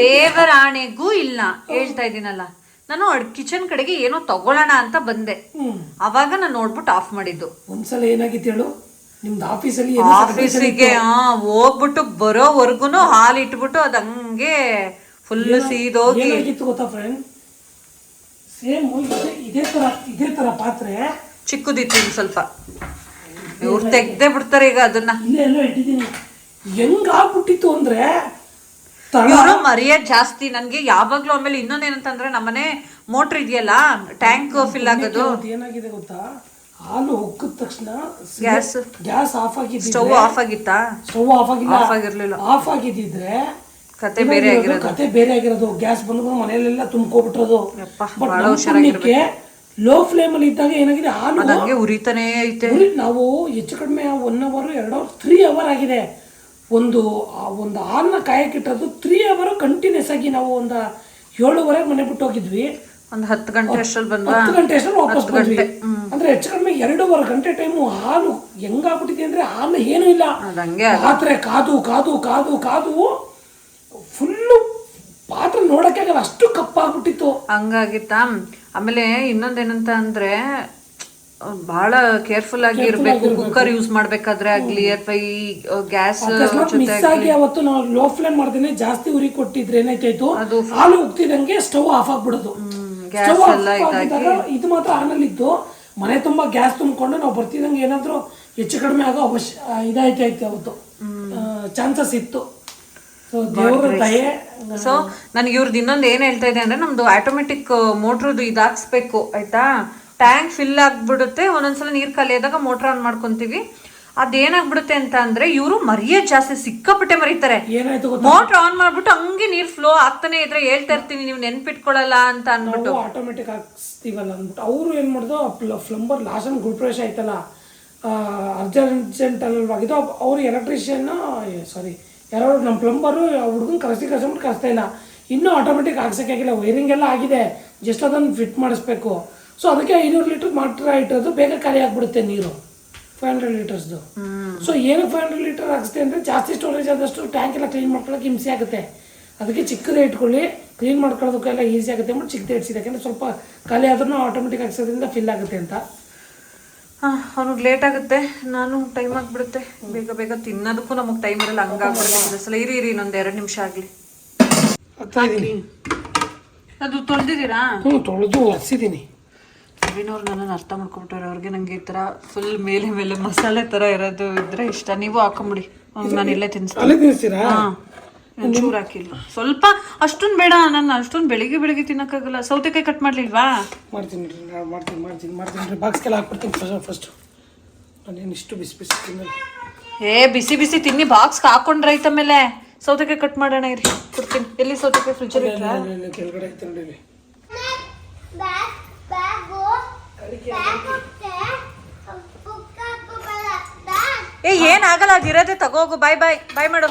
Speaker 3: ದೇವರಾಣೆಗೂ ಇಲ್ಲ ಹೇಳ್ತಾ ಇದೀನಲ್ಲ. ನಾನು ಕಿಚನ್ ಕಡೆಗೆ ಏನೋ ತಗೊಳ್ಳೋಣ ಅಂತ ಬಂದೆ, ಅವಾಗ ನಾನು ನೋಡ್ಬಿಟ್ಟು ಆಫ್ ಮಾಡಿದ್ದು.
Speaker 2: ಒಂದ್ಸಲ ಏನಾಗಿತ್ತು ಹೇಳು, ನಿಮ್ದು ಆಫೀಸಲ್ಲಿ
Speaker 3: ಆಫೀಸಿಗೆ ಹೋಗ್ಬಿಟ್ಟು ಬರೋವರ್ಗುನು ಹಾಲು ಇಟ್ಬಿಟ್ಟು ಅದ್ ಹಂಗೆ ಫುಲ್ ಸೀದೋಗಿ
Speaker 2: ಗೊತ್ತಾ ಫ್ರೆಂಡ್, ಸೇಮ್ ಇದೇ ತರ ಪಾತ್ರೆ
Speaker 3: ಚಿಕ್ಕದಿತ್ತು, ಸ್ವಲ್ಪ ಇವ್ರು ತೆಗ್ದೇ ಬಿಡ್ತಾರೆ ಈಗ ಅದನ್ನ.
Speaker 2: ಇಲ್ಲೆಲ್ಲ ಇಟ್ಟಿದ್ದೀನಿ, ಹೆಂಗ್ ಆಗ್ಬಿಟ್ಟಿತ್ತು ಅಂದ್ರೆ
Speaker 3: ಇವರು ಮರ್ಯಾದೆ ಜಾಸ್ತಿ ನನ್ಗೆ ಯಾವಾಗ್ಲೂ. ಆಮೇಲೆ ಇನ್ನೊಂದೇನಂತಂದ್ರೆ ನಮ್ಮನೆ ಮೋಟರ್ ಇದೆಯಲ್ಲ, ಟ್ಯಾಂಕ್ ಫಿಲ್ ಆಗೋದು.
Speaker 2: ಏನಾಗಿದೆ ಗೊತ್ತಾ, ಹಾಲು ಉಕ್ಕಿದ ತಕ್ಷಣ
Speaker 3: ಗ್ಯಾಸ್
Speaker 2: ಆಫ್ ಆಗಿದ್ದು,
Speaker 3: ಸ್ಟವ್ ಆಫ್ ಆಗಿತ್ತಾ?
Speaker 2: ಸ್ಟವ್ ಆಫ್ ಆಗಿರ್ಲಿಲ್ಲ. ಆಫ್ ಆಗಿದ್ದಿದ್ರೆ ಕತೆ ಬೇರೆ ಆಗಿರೋದು. ಗ್ಯಾಸ್ ಬಂದು ಮನೆಯಲ್ಲೆಲ್ಲ ತುಂಬ್ಕೊಬಿಟ್ರದು. ಲೋ ಫ್ಲೇಮ್ ಅಲ್ಲಿ ಇದ್ದಾಗ ಏನಾಗಿದೆ, ಹಾಲು
Speaker 3: ಉರಿತಾನೆ ಐತೆ.
Speaker 2: ನಾವು ಹೆಚ್ಚು ಕಡಿಮೆ 1 hour 2 hour 3 hour ಆಗಿದೆ. ಒಂದು ಹಾಲನ್ನ ಕಾಯಕ್ಕಿಟ್ಟದ್ದು 3 hour ಕಂಟಿನ್ಯೂಸ್ ಆಗಿ. ನಾವು ಒಂದು 7:30 ಮನೆ ಬಿಟ್ಟು ಹೋಗಿದ್ವಿ,
Speaker 3: ಒಂದು 10 ಗಂಟೆ ಅಷ್ಟರಲ್ಲಿ
Speaker 2: 10 ಗಂಟೆ ಅಷ್ಟರಲ್ಲಿ ವಾಪಸ್ ಬಂದ್ವಿ. ಅಂದ್ರೆ ಹೆಚ್ಚು ಕಡಿಮೆ 2.5 ಗಂಟೆ ಟೈಮು. ಹಾಲು ಹೆಂಗಾಗ್ಬಿಟ್ಟಿದೆ ಅಂದ್ರೆ ಹಾಲು ಏನೂ ಇಲ್ಲ, ಪಾತ್ರೆ ಕಾದು ಕಾದು ಕಾದು ಕಾದು ಫುಲ್ಲು ಪಾತ್ರೆ ನೋಡಕ್ಕೆ ಆಗಲ್ಲ, ಅಷ್ಟು ಕಪ್ಪಾಗ್ಬಿಟ್ಟಿತ್ತು.
Speaker 3: ಹಂಗಾಗಿತ್ತಾ. ಆಮೇಲೆ ಇನ್ನೊಂದೇನಂತ ಅಂದ್ರೆ ಬಹಳ ಕೇರ್ಫುಲ್ ಆಗಿ ಇರ್ಬೇಕು ಕುಕ್ಕರ್ ಯೂಸ್ ಮಾಡ್ಬೇಕಾದ್ರೆ ಆಗ್ಲಿ, ಅಥವಾ ಈ ಗ್ಯಾಸ್
Speaker 2: ಮಿಸ್ ಆಗಿ ಅವತ್ತು ನಾವು ಲೋ ಫ್ಲೇಮ್ ಮಾಡ್ದೇನೆ ಜಾಸ್ತಿ ಉರಿ ಕೊಟ್ಟಿದ್ರೆ ಏನಾಯ್ತಾಯ್ತು, ಹಾಲು ಉಗ್ತಿದಂಗೆ ಸ್ಟವ್ ಆಫ್ ಆಗ್ಬಿಡೋದು. ಇದು ಮಾತ್ರ ಆನಲ್ಲಿ ಇದ್ದು, ಮನೆ ತುಂಬಾ ಗ್ಯಾಸ್ ತುಂಬಿಕೊಂಡು ನಾವು ಬರ್ತಿದಂಗೆ ಏನಾದ್ರು ಹೆಚ್ಚು ಕಡಿಮೆ ಆಗೋ ಇದಾಯ್ತಾಯ್ತು ಅವತ್ತು, ಚಾನ್ಸಸ್ ಇತ್ತು.
Speaker 3: ಸೊ ನನಗೆ ಇವ್ರದ್ದು ಇನ್ನೊಂದು ಏನ್ ಹೇಳ್ತಾ ಇದೆ ಅಂದ್ರೆ, ನಮ್ದು ಆಟೋಮೆಟಿಕ್ ಮೋಟ್ರದ್ದು ಇದು ಹಾಕ್ಸ್ಬೇಕು ಆಯ್ತಾ. ಟ್ಯಾಂಕ್ ಫಿಲ್ ಆಗ್ಬಿಡುತ್ತೆ, ಒಂದೊಂದ್ಸಲ ನೀರ್ ಖಾಲಿ ಆದಾಗ ಮೋಟರ್ ಆನ್ ಮಾಡ್ಕೊಂತೀವಿ. ಅದೇನಾಗ್ಬಿಡುತ್ತೆ ಅಂತ ಅಂದ್ರೆ, ಇವರು ಮರ್ಯಾದೆ ಜಾಸ್ತಿ ಸಿಕ್ಕಾಪಟ್ಟೆ ಮರೀತಾರೆ. ಮೋಟರ್ ಆನ್ ಮಾಡ್ಬಿಟ್ಟು ಹಂಗೆ ನೀರ್ ಫ್ಲೋ ಆಗ್ತಾನೆ ಇದ್ರೆ ಹೇಳ್ತಾ ಇರ್ತೀನಿ, ನೀವು ನೆನ್ಪಿಟ್ಕೊಳ್ಳಲ್ಲ ಅಂತ ಅನ್ಬಿಟ್ಟು
Speaker 2: ಆಟೋಮೆಟಿಕ್ ಹಾಕ್ಸ್ತೀವಲ್ಲ ಅಂದ್ಬಿಟ್ಟು ಅವ್ರು ಏನ್ ಮಾಡ್ದು, ಪ್ಲಂಬರ್ ಲಾಸ್ಟ್ ಗುರುಪ್ರವೇಶ ಆಯ್ತಲ್ಲ, ಅರ್ಜೆಂಟ್ ಅಲ್ವಾಗಿದ್ದು, ಅವ್ರು ಎಲೆಕ್ಟ್ರಿಷಿಯನ್ ಯಾರೋ ನಮ್ಮ ಪ್ಲಂಬರು ಹುಡುಗನ್ ಕಳಿಸ್ತಾ ಇಲ್ಲ, ಇನ್ನೂ ಆಟೋಮೆಟಿಕ್ ಹಾಕ್ಸೋಕ್ಕಾಗಿಲ್ಲ. ವೈರಿಂಗ್ ಎಲ್ಲ ಆಗಿದೆ, ಜಸ್ಟ್ ಅದನ್ನು ಫಿಟ್ ಮಾಡಿಸ್ಬೇಕು. ಸೊ ಅದಕ್ಕೆ 500 ಲೀಟರ್ ಮಾತ್ರ ಇಟ್ಟದ್ದು, ಬೇಗ ಖಾಲಿ ಆಗ್ಬಿಡುತ್ತೆ ನೀರು, 500 ಲೀಟರ್ಸ್ದು. ಸೊ ಏನು 500 ಲೀಟರ್ ಹಾಕ್ಸ್ತೆ ಅಂದರೆ, ಜಾಸ್ತಿ ಸ್ಟೋರೇಜ್ ಆದಷ್ಟು ಟ್ಯಾಂಕ್ ಎಲ್ಲ ಕ್ಲೀನ್ ಮಾಡ್ಕೊಳ್ಳೋಕೆ ಹಿಂಸೆ ಆಗುತ್ತೆ. ಅದಕ್ಕೆ ಚಿಕ್ಕದೇ ಇಟ್ಕೊಳ್ಳಿ, ಕ್ಲೀನ್ ಮಾಡ್ಕೊಳ್ಳೋದಕ್ಕೆಲ್ಲ ಈಸಿ ಆಗುತ್ತೆ ಅಂದ್ಬಿಟ್ಟು ಚಿಕ್ಕದೇ ಇಡ್ಸಿದೆ. ಯಾಕಂದರೆ ಸ್ವಲ್ಪ ಖಾಲಿ ಆದ್ರೂ ಆಟೋಮೆಟಿಕ್ ಹಾಕ್ಸೋದ್ರಿಂದ ಫಿಲ್ ಆಗುತ್ತೆ ಅಂತ.
Speaker 3: ಅವ್ನಿಗೆ ಲೇಟ್ ಆಗುತ್ತೆ, ನಾನು ಟೈಮ್ ಆಗಿಬಿಡುತ್ತೆ, ಬೇಗ ಬೇಗ ತಿನ್ನೋದಕ್ಕೂ ನಮಗೆ ಟೈಮ್ ಇರಲ್ಲ, ಹಂಗಾಗ್ಬಿಡುತ್ತೆ. ಸಲ ಇರಿ ಇನ್ನೊಂದು 2 ನಿಮಿಷ ಆಗಲಿ. ಅದು ತೊಳೆದಿದ್ದೀರಾ?
Speaker 2: ತೊಳೆದು ಒರೆಸಿದ್ದೀನಿ.
Speaker 3: ನವೀನವ್ರು ನನ್ನನ್ನು ಅರ್ಥ ಮಾಡ್ಕೊಂಬಿಟ್ಟಾರೆ. ಅವ್ರಿಗೆ ನಂಗೆ ಈ ಥರ ಫುಲ್ ಮೇಲೆ ಮೇಲೆ ಮಸಾಲೆ ಥರ ಇರೋದು ಇದ್ರೆ ಇಷ್ಟ. ನೀವು ಹಾಕೊಂಬಿಡಿ, ನಾನು ಇಲ್ಲೇ ತಿನ್ನಿಸ್ತೀನಿ. ಹಾಂ, ಒಂಚೂರು ಹಾಕಿಲ್ಲ, ಸ್ವಲ್ಪ. ಅಷ್ಟೊಂದು ಬೇಡ, ನಾನು ಅಷ್ಟೊಂದು ಬೆಳಿಗ್ಗೆ ತಿನ್ನೋಕ್ಕಾಗಲ್ಲ. ಸೌತೆಕಾಯಿ ಕಟ್ ಮಾಡಲಿಲ್ವಾ?
Speaker 2: ಮಾಡ್ತೀನಿ ಬಾಕ್ಸ್ಗೆಲ್ಲ ಹಾಕ್ಬಿಡ್ತೀನಿ ಫಸ್ಟ್. ನಾನೇನು ಇಷ್ಟು ಬಿಸಿ ತಿನ್ನಲ್ಲ.
Speaker 3: ಬಿಸಿ ಬಿಸಿ ತಿನ್ನಿ, ಬಾಕ್ಸ್ಗೆ ಹಾಕೊಂಡ್ರೆ ಆಯ್ತ. ಮೇಲೆ ಸೌತೆಕಾಯಿ ಕಟ್ ಮಾಡೋಣ ಇರಿ, ಕೊಡ್ತೀನಿ. ಎಲ್ಲಿ ಸೌತೆಕಾಯಿ? ಫ್ರಿಜ್ಜಲ್ಲಿ
Speaker 2: ಕೆಳಗಡೆ ಐತೆ ನೋಡಿ.
Speaker 3: ಏನಾಗಲ್ಲ, ಅದಿರೋದೇ ತಗೋಗು. ಬಾಯ್ ಬಾಯ್ ಬಾಯ್ ಮಾಡು.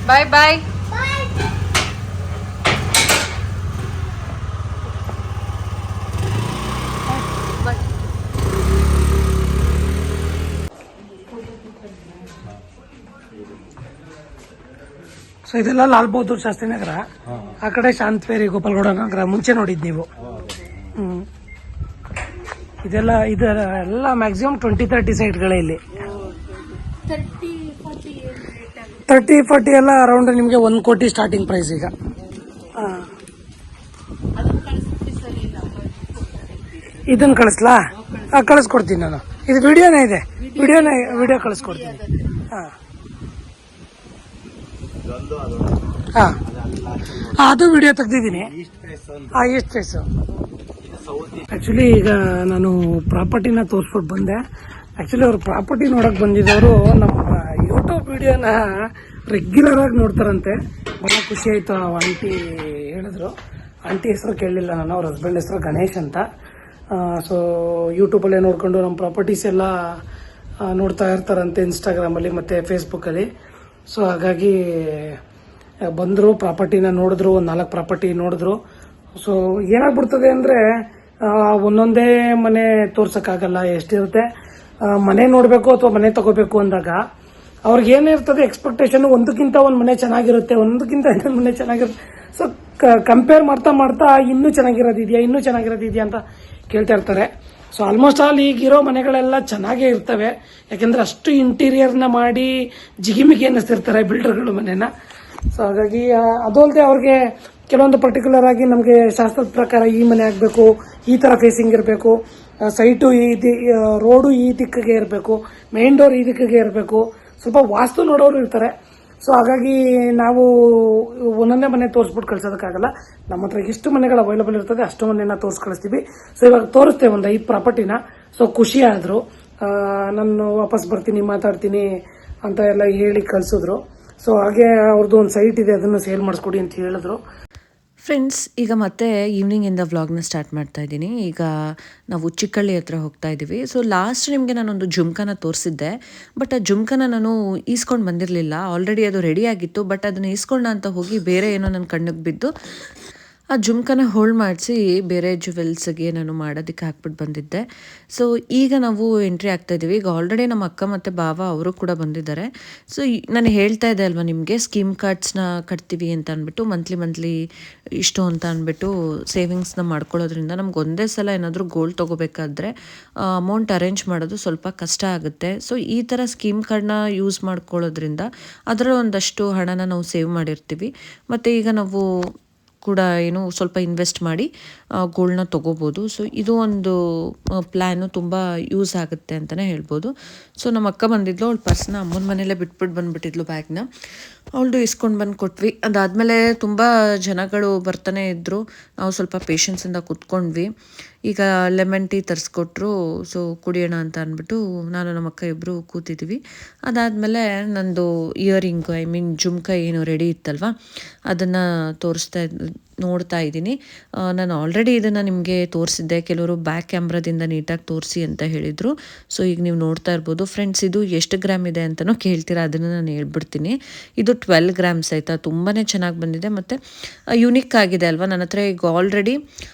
Speaker 3: ಬಾಯ್ ಬಾಯ್.
Speaker 2: ಸೊ ಇದೆಲ್ಲ ಲಾಲ್ ಬಹದ್ದೂರ್ ಶಾಸ್ತ್ರಿ ನಗರ, ಆ ಕಡೆ ಶಾಂತವೇರಿ ಗೋಪಾಲಗೌಡ ನಗರ ಮುಂಚೆ ನೋಡಿದ್ ನೀವು. ಇದೆಲ್ಲ ಮ್ಯಾಕ್ಸಿಮಮ್ 20-30 ಸೈಟ್ಗಳೇ ಇಲ್ಲಿ. 30-40 ಎಲ್ಲ ಅರೌಂಡ್ ನಿಮಗೆ 1 ಕೋಟಿ ಸ್ಟಾರ್ಟಿಂಗ್ ಪ್ರೈಸ್ ಈಗ. ಇದನ್ನ ಕಳಿಸ್ಲಾ? ಕಳಿಸ್ಕೊಡ್ತೀನಿ ನಾನು. ಇದು ವಿಡಿಯೋನೇ ಇದೆ, ವಿಡಿಯೋ ಕಳಿಸ್ಕೊಡ್ತೀನಿ. ಅದು ವಿಡಿಯೋ ತೆಗ್ದಿದ್ದೀನಿ. East face. ಆಕ್ಚುಲಿ ಈಗ ನಾನು ಪ್ರಾಪರ್ಟಿನ ತೋರಿಸ್ಬಿಟ್ಟು ಬಂದೆ. ಆಕ್ಚುಲಿ ಅವ್ರು ಪ್ರಾಪರ್ಟಿ ನೋಡಕ್ ಬಂದಿದ್ದವರು ನಮ್ಮ ಯೂಟ್ಯೂಬ್ ವಿಡಿಯೋನ ರೆಗ್ಯುಲರ್ ಆಗಿ ನೋಡ್ತಾರಂತೆ. ಬಹಳ ಖುಷಿ ಆಯ್ತು. ಆಂಟಿ ಹೇಳಿದ್ರು. ಆಂಟಿ ಹೆಸರು ಕೇಳಲಿಲ್ಲ ನಾನು, ಅವ್ರ ಹಸ್ಬೆಂಡ್ ಹೆಸರು ಗಣೇಶ್ ಅಂತ. ಸೊ ಯೂಟ್ಯೂಬಲ್ಲೇ ನೋಡ್ಕೊಂಡು ನಮ್ಮ ಪ್ರಾಪರ್ಟೀಸ್ ಎಲ್ಲ ನೋಡ್ತಾ ಇರ್ತಾರಂತೆ ಇನ್ಸ್ಟಾಗ್ರಾಮಲ್ಲಿ ಮತ್ತು ಫೇಸ್ಬುಕ್ಕಲ್ಲಿ. ಸೊ ಹಾಗಾಗಿ ಬಂದರು, ಪ್ರಾಪರ್ಟಿನ ನೋಡಿದ್ರು, ಒಂದು 4 ಪ್ರಾಪರ್ಟಿ ನೋಡಿದ್ರು. ಸೊ ಏನಾಗ್ಬಿಡ್ತದೆ ಅಂದರೆ ಒಂದೊಂದೇ ಮನೆ ತೋರ್ಸೋಕ್ಕಾಗಲ್ಲ. ಎಷ್ಟಿರುತ್ತೆ ಮನೆ ನೋಡಬೇಕು ಅಥವಾ ಮನೆ ತಗೋಬೇಕು ಅಂದಾಗ ಅವ್ರಿಗೆ ಏನಿರ್ತದೆ ಎಕ್ಸ್ಪೆಕ್ಟೇಷನ್, ಒಂದಕ್ಕಿಂತ ಒಂದು ಮನೆ ಚೆನ್ನಾಗಿರುತ್ತೆ, ಒಂದಕ್ಕಿಂತ ಇನ್ನೊಂದು ಮನೆ ಚೆನ್ನಾಗಿರುತ್ತೆ. ಸೊ ಕಂಪೇರ್ ಮಾಡ್ತಾ ಇನ್ನೂ ಚೆನ್ನಾಗಿರೋದಿದೆಯಾ ಅಂತ ಕೇಳ್ತಾ ಇರ್ತಾರೆ. ಸೊ ಆಲ್ಮೋಸ್ಟ್ ಆಲ್ ಈಗಿರೋ ಮನೆಗಳೆಲ್ಲ ಚೆನ್ನಾಗೇ ಇರ್ತವೆ. ಯಾಕೆಂದ್ರೆ ಅಷ್ಟು ಇಂಟೀರಿಯರ್ನ ಮಾಡಿ ಜಿಗಿಮಿಗಿ ಅನ್ನಿಸ್ತಿರ್ತಾರೆ ಬಿಲ್ಡರ್ಗಳು ಮನೆನ. ಸೊ ಹಾಗಾಗಿ ಅದು ಅಲ್ಲದೆ ಅವ್ರಿಗೆ ಕೆಲವೊಂದು ಪರ್ಟಿಕ್ಯುಲರ್ ಆಗಿ ನಮಗೆ ಶಾಸ್ತ್ರದ ಪ್ರಕಾರ ಈ ಮನೆ ಆಗಬೇಕು, ಈ ಥರ ಫೇಸಿಂಗ್ ಇರಬೇಕು, ಸೈಟು ರೋಡು ಈ ದಿಕ್ಕಿಗೆ ಇರಬೇಕು, ಮೇನ್ ಡೋರ್ ಈ ದಿಕ್ಕಿಗೆ ಇರಬೇಕು, ಸ್ವಲ್ಪ ವಾಸ್ತು ನೋಡೋರು ಇರ್ತಾರೆ. ಸೊ ಹಾಗಾಗಿ ನಾವು ಒಂದೊಂದೇ ಮನೆ ತೋರಿಸ್ಬಿಟ್ಟು ಕಳ್ಸೋದಕ್ಕಾಗಲ್ಲ. ನಮ್ಮ ಹತ್ರ ಎಷ್ಟು ಮನೆಗಳು ಅವೈಲೇಬಲ್ ಇರ್ತದೆ ಅಷ್ಟು ಮನೆನ ಕಳಿಸ್ತೀವಿ. ಸೊ ಇವಾಗ ತೋರಿಸ್ತೇವೆ ಒಂದು 5 ಪ್ರಾಪರ್ಟಿನ. ಸೊ ಖುಷಿ ಆದರು. ನಾನು ವಾಪಸ್ ಬರ್ತೀನಿ, ಮಾತಾಡ್ತೀನಿ ಅಂತ ಎಲ್ಲ ಹೇಳಿ ಕಳಿಸಿದ್ರು. ಸೊ ಹಾಗೆ ಅವ್ರದ್ದು ಒಂದು ಸೈಟ್ ಇದೆ, ಅದನ್ನು ಸೇಲ್ ಮಾಡಿಸ್ಕೊಡಿ ಅಂತ ಹೇಳಿದ್ರು.
Speaker 4: ಫ್ರೆಂಡ್ಸ್, ಈಗ ಮತ್ತೆ ಈವ್ನಿಂಗಿಂದ ವ್ಲಾಗ್ನ ಸ್ಟಾರ್ಟ್ ಮಾಡ್ತಾ ಇದ್ದೀನಿ. ಈಗ ನಾವು ಚಿಕ್ಕಳ್ಳಿ ಹತ್ರ ಹೋಗ್ತಾ ಇದ್ದೀವಿ. ಸೊ ಲಾಸ್ಟ್ ನಿಮಗೆ ನಾನೊಂದು ಜುಮ್ಕನ ತೋರಿಸಿದ್ದೆ, ಬಟ್ ಆ ಜುಮ್ಕನ ನಾನು ಈಸ್ಕೊಂಡು ಬಂದಿರಲಿಲ್ಲ. ಆಲ್ರೆಡಿ ಅದು ರೆಡಿ ಆಗಿತ್ತು, ಬಟ್ ಅದನ್ನು ಈಸ್ಕೊಂಡ ಅಂತ ಹೋಗಿ ಬೇರೆ ಏನೋ ನನ್ನ ಕಣ್ಣಿಗೆ ಬಿದ್ದು ಆ ಜುಮ್ಕನ ಹೋಲ್ಡ್ ಮಾಡಿಸಿ ಬೇರೆ ಜುವೆಲ್ಸ್ಗೆ ನಾನು ಮಾಡೋದಕ್ಕೆ ಹಾಕ್ಬಿಟ್ಟು ಬಂದಿದ್ದೆ. ಸೊ ಈಗ ನಾವು ಎಂಟ್ರಿ ಆಗ್ತಾ ಇದ್ದೀವಿ. ಈಗ ಆಲ್ರೆಡಿ ನಮ್ಮ ಅಕ್ಕ ಮತ್ತು ಬಾವ ಅವರು ಕೂಡ ಬಂದಿದ್ದಾರೆ. ಸೊ ನಾನು ಹೇಳ್ತಾ ಇದ್ದೆ ಅಲ್ವಾ ನಿಮಗೆ, ಸ್ಕೀಮ್ ಕಾರ್ಡ್ಸ್ನ ಕಟ್ತೀವಿ ಅಂತ ಅಂದ್ಬಿಟ್ಟು, ಮಂತ್ಲಿ ಇಷ್ಟು ಅಂತ ಅಂದ್ಬಿಟ್ಟು ಸೇವಿಂಗ್ಸ್ನ ಮಾಡ್ಕೊಳ್ಳೋದ್ರಿಂದ ನಮ್ಗೆ ಒಂದೇ ಸಲ ಏನಾದರೂ ಗೋಲ್ಡ್ ತೊಗೋಬೇಕಾದ್ರೆ ಅಮೌಂಟ್ ಅರೇಂಜ್ ಮಾಡೋದು ಸ್ವಲ್ಪ ಕಷ್ಟ ಆಗುತ್ತೆ. ಸೊ ಈ ಥರ ಸ್ಕೀಮ್ ಕಾರ್ಡ್ನ ಯೂಸ್ ಮಾಡ್ಕೊಳ್ಳೋದ್ರಿಂದ ಅದರ ಒಂದಷ್ಟು ಹಣನ ನಾವು ಸೇವ್ ಮಾಡಿರ್ತೀವಿ. ಮತ್ತು ಈಗ ನಾವು ಕೂಡ ಸ್ವಲ್ಪ ಇನ್ವೆಸ್ಟ್ ಮಾಡಿ ಗೋಲ್ಡ್ನ ತೊಗೋಬೋದು. ಸೊ ಇದು ಒಂದು ಪ್ಲ್ಯಾನು ತುಂಬ ಯೂಸ್ ಆಗುತ್ತೆ ಅಂತಲೇ ಹೇಳ್ಬೋದು. ಸೊ ನಮ್ಮ ಅಕ್ಕ ಬಂದಿದ್ಲು, ಅವಳು ಪರ್ಸ್ನ ಅಮ್ಮನ ಮನೇಲೆ ಬಿಟ್ಬಿಟ್ಟು ಬಂದುಬಿಟ್ಟಿದ್ಲು ಬ್ಯಾಗ್ನ. ಅವಳದು ಇಸ್ಕೊಂಡು ಬಂದು ಕೊಟ್ವಿ. ಅದಾದಮೇಲೆ ತುಂಬ ಜನಗಳು ಬರ್ತಾನೆ ಇದ್ದರು. ನಾವು ಸ್ವಲ್ಪ ಪೇಷನ್ಸಿಂದ ಕೂತ್ಕೊಂಡ್ವಿ. ಈಗ ಲೆಮನ್ ಟೀ ತರಿಸ್ಕೊಟ್ರು. ಸೊ ಕುಡಿಯೋಣ ಅಂತ ಅಂದ್ಬಿಟ್ಟು ನಾನು ನಮ್ಮ ಅಕ್ಕ ಇಬ್ಬರು ಕೂತಿದ್ದೀವಿ. ಅದಾದಮೇಲೆ ನಂದು ಇಯರಿಂಗ್ ಜುಮ್ಕ ಏನು ರೆಡಿ ಇತ್ತಲ್ವ, ಅದನ್ನು ನೋಡ್ತಾ ಇದ್ದೀನಿ. ನಾನು ಆಲ್ರೆಡಿ ಇದನ್ನು ನಿಮಗೆ ತೋರಿಸಿದ್ದೆ. ಕೆಲವರು ಬ್ಯಾಕ್ ಕ್ಯಾಮ್ರಾದಿಂದ ನೀಟಾಗಿ ತೋರಿಸಿ ಅಂತ ಹೇಳಿದರು. ಸೊ ಈಗ ನೀವು ನೋಡ್ತಾ ಇರ್ಬೋದು. ಫ್ರೆಂಡ್ಸ್, ಇದು ಎಷ್ಟು ಗ್ರಾಮ್ ಇದೆ ಅಂತಲೂ ಕೇಳ್ತೀರಾ, ಅದನ್ನು ನಾನು ಹೇಳ್ಬಿಡ್ತೀನಿ. ಇದು 12 ಗ್ರಾಮ್ಸ್ ಆಯಿತಾ. ತುಂಬಾ ಚೆನ್ನಾಗಿ ಬಂದಿದೆ ಮತ್ತು ಯುನಿಕ್ ಆಗಿದೆ ಅಲ್ವಾ. ನನ್ನ ಹತ್ರ ಈಗ ಆಲ್ರೆಡಿ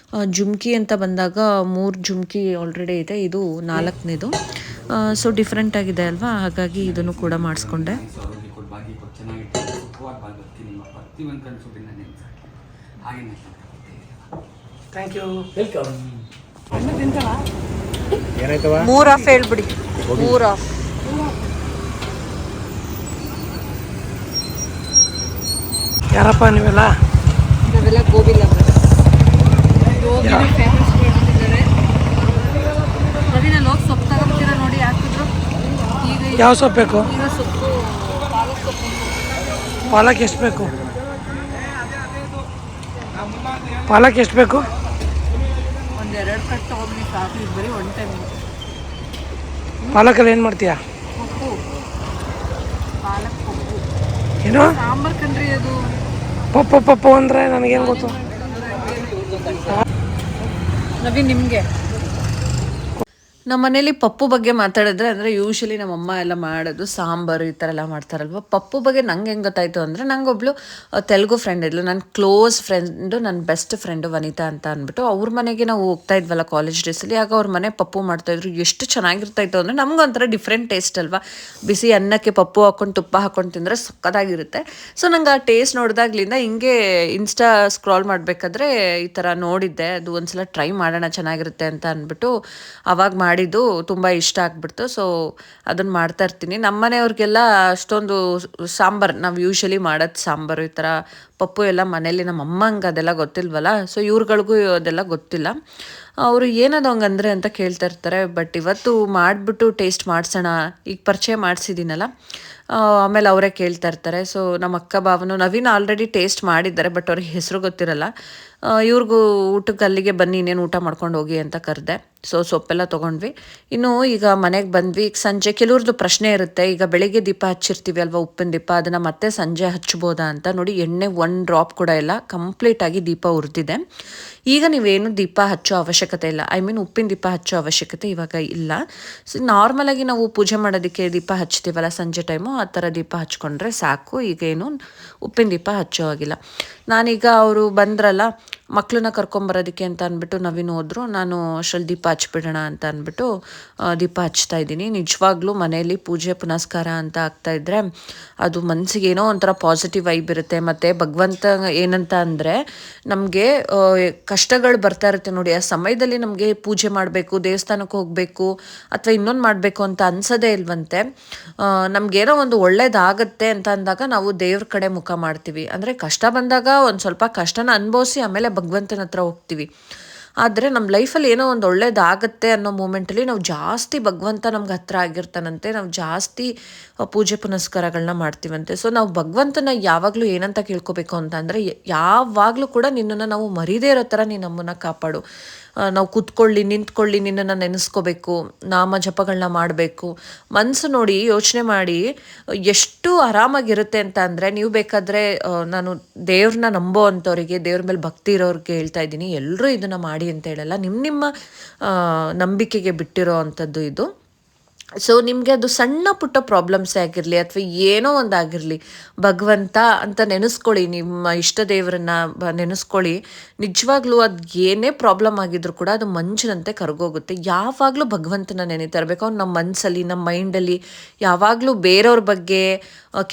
Speaker 4: ಜುಮ್ಕಿ ಅಂತ ಬಂದಾಗ 3 ಜುಮ್ಕಿ ಆಲ್ರೆಡಿ ಇದೆ, ಇದು 4ನೇದು. ಸೊ ಡಿಫ್ರೆಂಟ್ ಆಗಿದೆ ಅಲ್ವಾ, ಹಾಗಾಗಿ ಇದನ್ನು ಕೂಡ ಮಾಡಿಸ್ಕೊಂಡೆ.
Speaker 2: Thank you.
Speaker 5: ವೆಲ್ಕಮ್.
Speaker 3: 3 ಆಫ್ ಹೇಳ್ಬಿಡಿ. 3 ಆಫ್.
Speaker 2: ಯಾರಪ್ಪ ನೀವೆಲ್ಲ?
Speaker 3: ನಾವೆಲ್ಲ ಗೋಬಿ ಲವರ್ಸ್. ರವಿ, ನಾನು ಹೋಗಿ ಸೊಪ್ಪು ತಗೊಂಡ್ಬಿಟ್ಟಿರೋ ನೋಡಿ ಹಾಕಿದ್ರು.
Speaker 2: ಯಾವ ಸೊಪ್ಪು ಬೇಕು?
Speaker 3: ಈಗ ಸೊಪ್ಪು ಪಾಲಕ್ ಸೊಪ್ಪು.
Speaker 2: ಪಾಲಕ್ ಎಷ್ಟು ಬೇಕು? ಪಾಲಕ್ ಎಷ್ಟು ಬೇಕು?
Speaker 3: 1-2 ಕಟ್ ತೊಗೊಂಡು ಸಾಕು. ಇದು ಬರೀ 1 ಟೈಮ್.
Speaker 2: ಪಾಲಕಲ್ಲಿ ಏನು ಮಾಡ್ತೀಯಾ?
Speaker 3: ಪಪ್ಪು, ಪಾಲಕ್ ಪಪ್ಪು.
Speaker 2: ಏನು
Speaker 3: ಸಾಂಬಾರ್ ಕಣ್ರಿ ಅದು.
Speaker 2: ಪಪ್ಪು ಅಂದರೆ ನನಗೇನು ಗೊತ್ತು?
Speaker 3: ರವಿ, ನಿಮಗೆ
Speaker 4: ನಮ್ಮ ಮನೇಲಿ ಪಪ್ಪು ಬಗ್ಗೆ ಮಾತಾಡಿದ್ರೆ ಅಂದರೆ ಯೂಶಲಿ ನಮ್ಮಮ್ಮ ಎಲ್ಲ ಮಾಡೋದು ಸಾಂಬಾರು ಈ ಥರ ಎಲ್ಲ ಮಾಡ್ತಾರಲ್ವ. ಪಪ್ಪು ಬಗ್ಗೆ ನಂಗೆ ಹೆಂಗೆ ಗೊತ್ತಾಯಿತು ಅಂದರೆ, ನಂಗೊಬ್ಳು ತೆಲುಗು ಫ್ರೆಂಡ್ ಇದ್ಲು, ನನ್ನ ಕ್ಲೋಸ್ ಫ್ರೆಂಡು, ನನ್ನ ಬೆಸ್ಟ್ ಫ್ರೆಂಡು ವನಿತಾ ಅಂತ ಅಂದ್ಬಿಟ್ಟು. ಅವ್ರ ಮನೆಗೆ ನಾವು ಹೋಗ್ತಾ ಇದ್ವಲ್ಲ ಕಾಲೇಜ್ ಡೇಸಲ್ಲಿ, ಆಗ ಅವ್ರ ಮನೆ ಪಪ್ಪು ಮಾಡ್ತಾಯಿದ್ರು. ಎಷ್ಟು ಚೆನ್ನಾಗಿರ್ತಾಯಿತ್ತು ಅಂದರೆ ನಮಗೊಂಥರ ಡಿಫ್ರೆಂಟ್ ಟೇಸ್ಟ್ ಅಲ್ವಾ. ಬಿಸಿ ಅನ್ನಕ್ಕೆ ಪಪ್ಪು ಹಾಕ್ಕೊಂಡು ತುಪ್ಪ ಹಾಕ್ಕೊಂಡು ತಿಂದರೆ ಸಕ್ಕತ್ತಾಗಿರುತ್ತೆ. ಸೊ ನಂಗೆ ಆ ಟೇಸ್ಟ್ ನೋಡಿದಾಗ್ಲಿಂದ ಹಿಂಗೆ ಇನ್ಸ್ಟಾ ಸ್ಕ್ರಾಲ್ ಮಾಡಬೇಕಾದ್ರೆ ಈ ಥರ ನೋಡಿದ್ದೆ, ಅದು ಒಂದ್ಸಲ ಟ್ರೈ ಮಾಡೋಣ ಚೆನ್ನಾಗಿರುತ್ತೆ ಅಂತ ಅಂದ್ಬಿಟ್ಟು ಅವಾಗ ಮಾಡಿದ್ದು ತುಂಬ ಇಷ್ಟ ಆಗ್ಬಿಡ್ತು. ಸೊ ಅದನ್ನು ಮಾಡ್ತಾ ಇರ್ತೀನಿ. ನಮ್ಮ ಮನೆಯವ್ರಿಗೆಲ್ಲ ಅಷ್ಟೊಂದು ಸಾಂಬಾರು, ನಾವು ಯೂಶಲಿ ಮಾಡೋದು ಸಾಂಬಾರು ಈ ಥರ ಪಪ್ಪು ಎಲ್ಲ ಮನೇಲಿ ನಮ್ಮ ಅಮ್ಮಂಗೆ ಅದೆಲ್ಲ ಗೊತ್ತಿಲ್ವಲ್ಲ. ಸೊ ಇವ್ರುಗಳಿಗೂ ಅದೆಲ್ಲ ಗೊತ್ತಿಲ್ಲ. ಅವರು ಏನದು ಹಂಗಂದ್ರೆ ಅಂತ ಕೇಳ್ತಾ ಇರ್ತಾರೆ. ಬಟ್ ಇವತ್ತು ಮಾಡಿಬಿಟ್ಟು ಟೇಸ್ಟ್ ಮಾಡಿಸೋಣ, ಈಗ ಪರಿಚಯ ಮಾಡಿಸಿದ್ದೀನಲ್ಲ, ಆಮೇಲೆ ಅವರೇ ಕೇಳ್ತಾ ಇರ್ತಾರೆ. ಸೊ ನಮ್ಮ ಅಕ್ಕ ಬಾವನು ನವೀನ್ ಆಲ್ರೆಡಿ ಟೇಸ್ಟ್ ಮಾಡಿದ್ದಾರೆ, ಬಟ್ ಅವ್ರಿಗೆ ಹೆಸರು ಗೊತ್ತಿರಲ್ಲ. ಇವ್ರಿಗೂ ಊಟಕ್ಕೆ ಅಲ್ಲಿಗೆ ಬನ್ನಿ ಇನ್ನೇನು ಊಟ ಮಾಡ್ಕೊಂಡು ಹೋಗಿ ಅಂತ ಕರೆದೆ. ಸೊ ಸೊಪ್ಪೆಲ್ಲ ತೊಗೊಂಡ್ವಿ. ಇನ್ನು ಈಗ ಮನೆಗೆ ಬಂದ್ವಿ. ಈಗ ಸಂಜೆ ಕೆಲವ್ರದ್ದು ಪ್ರಶ್ನೆ ಇರುತ್ತೆ, ಈಗ ಬೆಳಿಗ್ಗೆ ದೀಪ ಹಚ್ಚಿರ್ತೀವಿ ಅಲ್ವಾ, ಉಪ್ಪಿನ ದೀಪ, ಅದನ್ನು ಮತ್ತೆ ಸಂಜೆ ಹಚ್ಬೋದಾ ಅಂತ. ನೋಡಿ, ಎಣ್ಣೆ 1 ಡ್ರಾಪ್ ಕೂಡ ಇಲ್ಲ, ಕಂಪ್ಲೀಟಾಗಿ ದೀಪ ಉರಿದಿದೆ. ಈಗ ನೀವೇನು ದೀಪ ಹಚ್ಚೋ ಅವಶ್ಯಕತೆ ಇಲ್ಲ, ಐ ಮೀನ್ ಉಪ್ಪಿನ ದೀಪ ಹಚ್ಚೋ ಅವಶ್ಯಕತೆ ಇವಾಗ ಇಲ್ಲ. ಸೊ ನಾರ್ಮಲಾಗಿ ನಾವು ಪೂಜೆ ಮಾಡೋದಕ್ಕೆ ದೀಪ ಹಚ್ತೀವಲ್ಲ ಸಂಜೆ ಟೈಮು, ಆ ಥರ ದೀಪ ಹಚ್ಕೊಂಡ್ರೆ ಸಾಕು. ಈಗೇನು ಉಪ್ಪಿನ ದೀಪ ಹಚ್ಚೋ ಆಗಿಲ್ಲ. ನಾನೀಗ ಅವರು ಬಂದ್ರಲ್ಲ, ಮಕ್ಕಳನ್ನ ಕರ್ಕೊಂಬರೋದಕ್ಕೆ ಅಂತ ಅಂದ್ಬಿಟ್ಟು ನವೀನ್ ಹೋದ್ರು. ನಾನು ಅಷ್ಟರಲ್ಲಿ ದೀಪ ಹಚ್ಬಿಡೋಣ ಅಂತ ಅಂದ್ಬಿಟ್ಟು ದೀಪ ಹಚ್ತಾ ಇದ್ದೀನಿ. ನಿಜವಾಗ್ಲೂ ಮನೆಯಲ್ಲಿ ಪೂಜೆ ಪುನಸ್ಕಾರ ಅಂತ ಆಗ್ತಾಯಿದ್ರೆ ಅದು ಮನಸ್ಸಿಗೆ ಏನೋ ಒಂಥರ ಪಾಸಿಟಿವ್ ವೈಬ್ ಇರುತ್ತೆ. ಮತ್ತು ಭಗವಂತ ಏನಂತ ಅಂದರೆ, ನಮಗೆ ಕಷ್ಟಗಳು ಬರ್ತಾ ಇರುತ್ತೆ ನೋಡಿ, ಆ ಸಮಯದಲ್ಲಿ ನಮಗೆ ಪೂಜೆ ಮಾಡಬೇಕು, ದೇವಸ್ಥಾನಕ್ಕೆ ಹೋಗಬೇಕು ಅಥವಾ ಇನ್ನೊಂದು ಮಾಡಬೇಕು ಅಂತ ಅನ್ಸೋದೇ ಇಲ್ವಂತೆ. ನಮಗೇನೋ ಒಂದು ಒಳ್ಳೇದಾಗತ್ತೆ ಅಂತ ಅಂದಾಗ ನಾವು ದೇವ್ರ ಕಡೆ ಮುಖ ಮಾಡ್ತೀವಿ. ಅಂದರೆ ಕಷ್ಟ ಬಂದಾಗ ಒಂದು ಸ್ವಲ್ಪ ಕಷ್ಟನ ಅನುಭವಿಸಿ ಆಮೇಲೆ ಭಗವಂತನ ಹತ್ರ ಹೋಗ್ತೀವಿ. ಆದರೆ ನಮ್ಮ ಲೈಫಲ್ಲಿ ಏನೋ ಒಂದು ಒಳ್ಳೇದಾಗತ್ತೆ ಅನ್ನೋ ಮೂಮೆಂಟಲ್ಲಿ ನಾವು ಜಾಸ್ತಿ ಭಗವಂತ ನಮ್ಗೆ ಹತ್ರ ಆಗಿರ್ತಾನಂತೆ, ನಾವು ಜಾಸ್ತಿ ಪೂಜೆ ಪುನಸ್ಕಾರಗಳನ್ನ ಮಾಡ್ತೀವಂತೆ. ಸೊ ನಾವು ಭಗವಂತನ ಯಾವಾಗಲೂ ಏನಂತ ಕೇಳ್ಕೊಬೇಕು ಅಂತ ಅಂದರೆ, ಯಾವಾಗಲೂ ಕೂಡ ನಿನ್ನನ್ನು ನಾವು ಮರೀದೇ ಇರೋ ಥರ ನೀನು ನಮ್ಮನ್ನು ಕಾಪಾಡು. ನಾವು ಕೂತ್ಕೊಳ್ಳಿ ನಿಂತ್ಕೊಳ್ಳಿ ನಿನ್ನನ್ನು ನೆನೆಸ್ಕೋಬೇಕು, ನಾಮ ಜಪಗಳನ್ನ ಮಾಡಬೇಕು. ಮನಸ್ಸು ನೋಡಿ ಯೋಚನೆ ಮಾಡಿ ಎಷ್ಟು ಆರಾಮಾಗಿರುತ್ತೆ ಅಂತ ಅಂದರೆ, ನೀವು ಬೇಕಾದರೆ ನಾನು ದೇವ್ರನ್ನ ನಂಬೋ ಅಂಥವ್ರಿಗೆ, ದೇವ್ರ ಮೇಲೆ ಭಕ್ತಿ ಇರೋರಿಗೆ ಹೇಳ್ತಾ ಇದ್ದೀನಿ, ಎಲ್ಲರೂ ಇದನ್ನು ಮಾಡಿ ಅಂತ ಹೇಳಲ್ಲ, ನಿಮ್ಮ ನಂಬಿಕೆಗೆ ಬಿಟ್ಟಿರೋ ಅಂಥದ್ದು ಇದು. ಸೊ ನಿಮಗೆ ಅದು ಸಣ್ಣ ಪುಟ್ಟ ಪ್ರಾಬ್ಲಮ್ಸೇ ಆಗಿರಲಿ ಅಥವಾ ಏನೋ ಒಂದಾಗಿರಲಿ, ಭಗವಂತ ಅಂತ ನೆನೆಸ್ಕೊಳ್ಳಿ, ನಿಮ್ಮ ಇಷ್ಟ ದೇವರನ್ನ ನೆನೆಸ್ಕೊಳ್ಳಿ. ನಿಜವಾಗ್ಲೂ ಅದು ಏನೇ ಪ್ರಾಬ್ಲಮ್ ಆಗಿದ್ರು ಕೂಡ ಅದು ಮಂಜಿನಂತೆ ಕರಗೋಗುತ್ತೆ. ಯಾವಾಗಲೂ ಭಗವಂತನ ನೆನೀತಾ ಇರಬೇಕು. ಅವ್ನು ನಮ್ಮ ಮನಸ್ಸಲ್ಲಿ, ನಮ್ಮ ಮೈಂಡಲ್ಲಿ ಯಾವಾಗಲೂ ಬೇರೆಯವ್ರ ಬಗ್ಗೆ,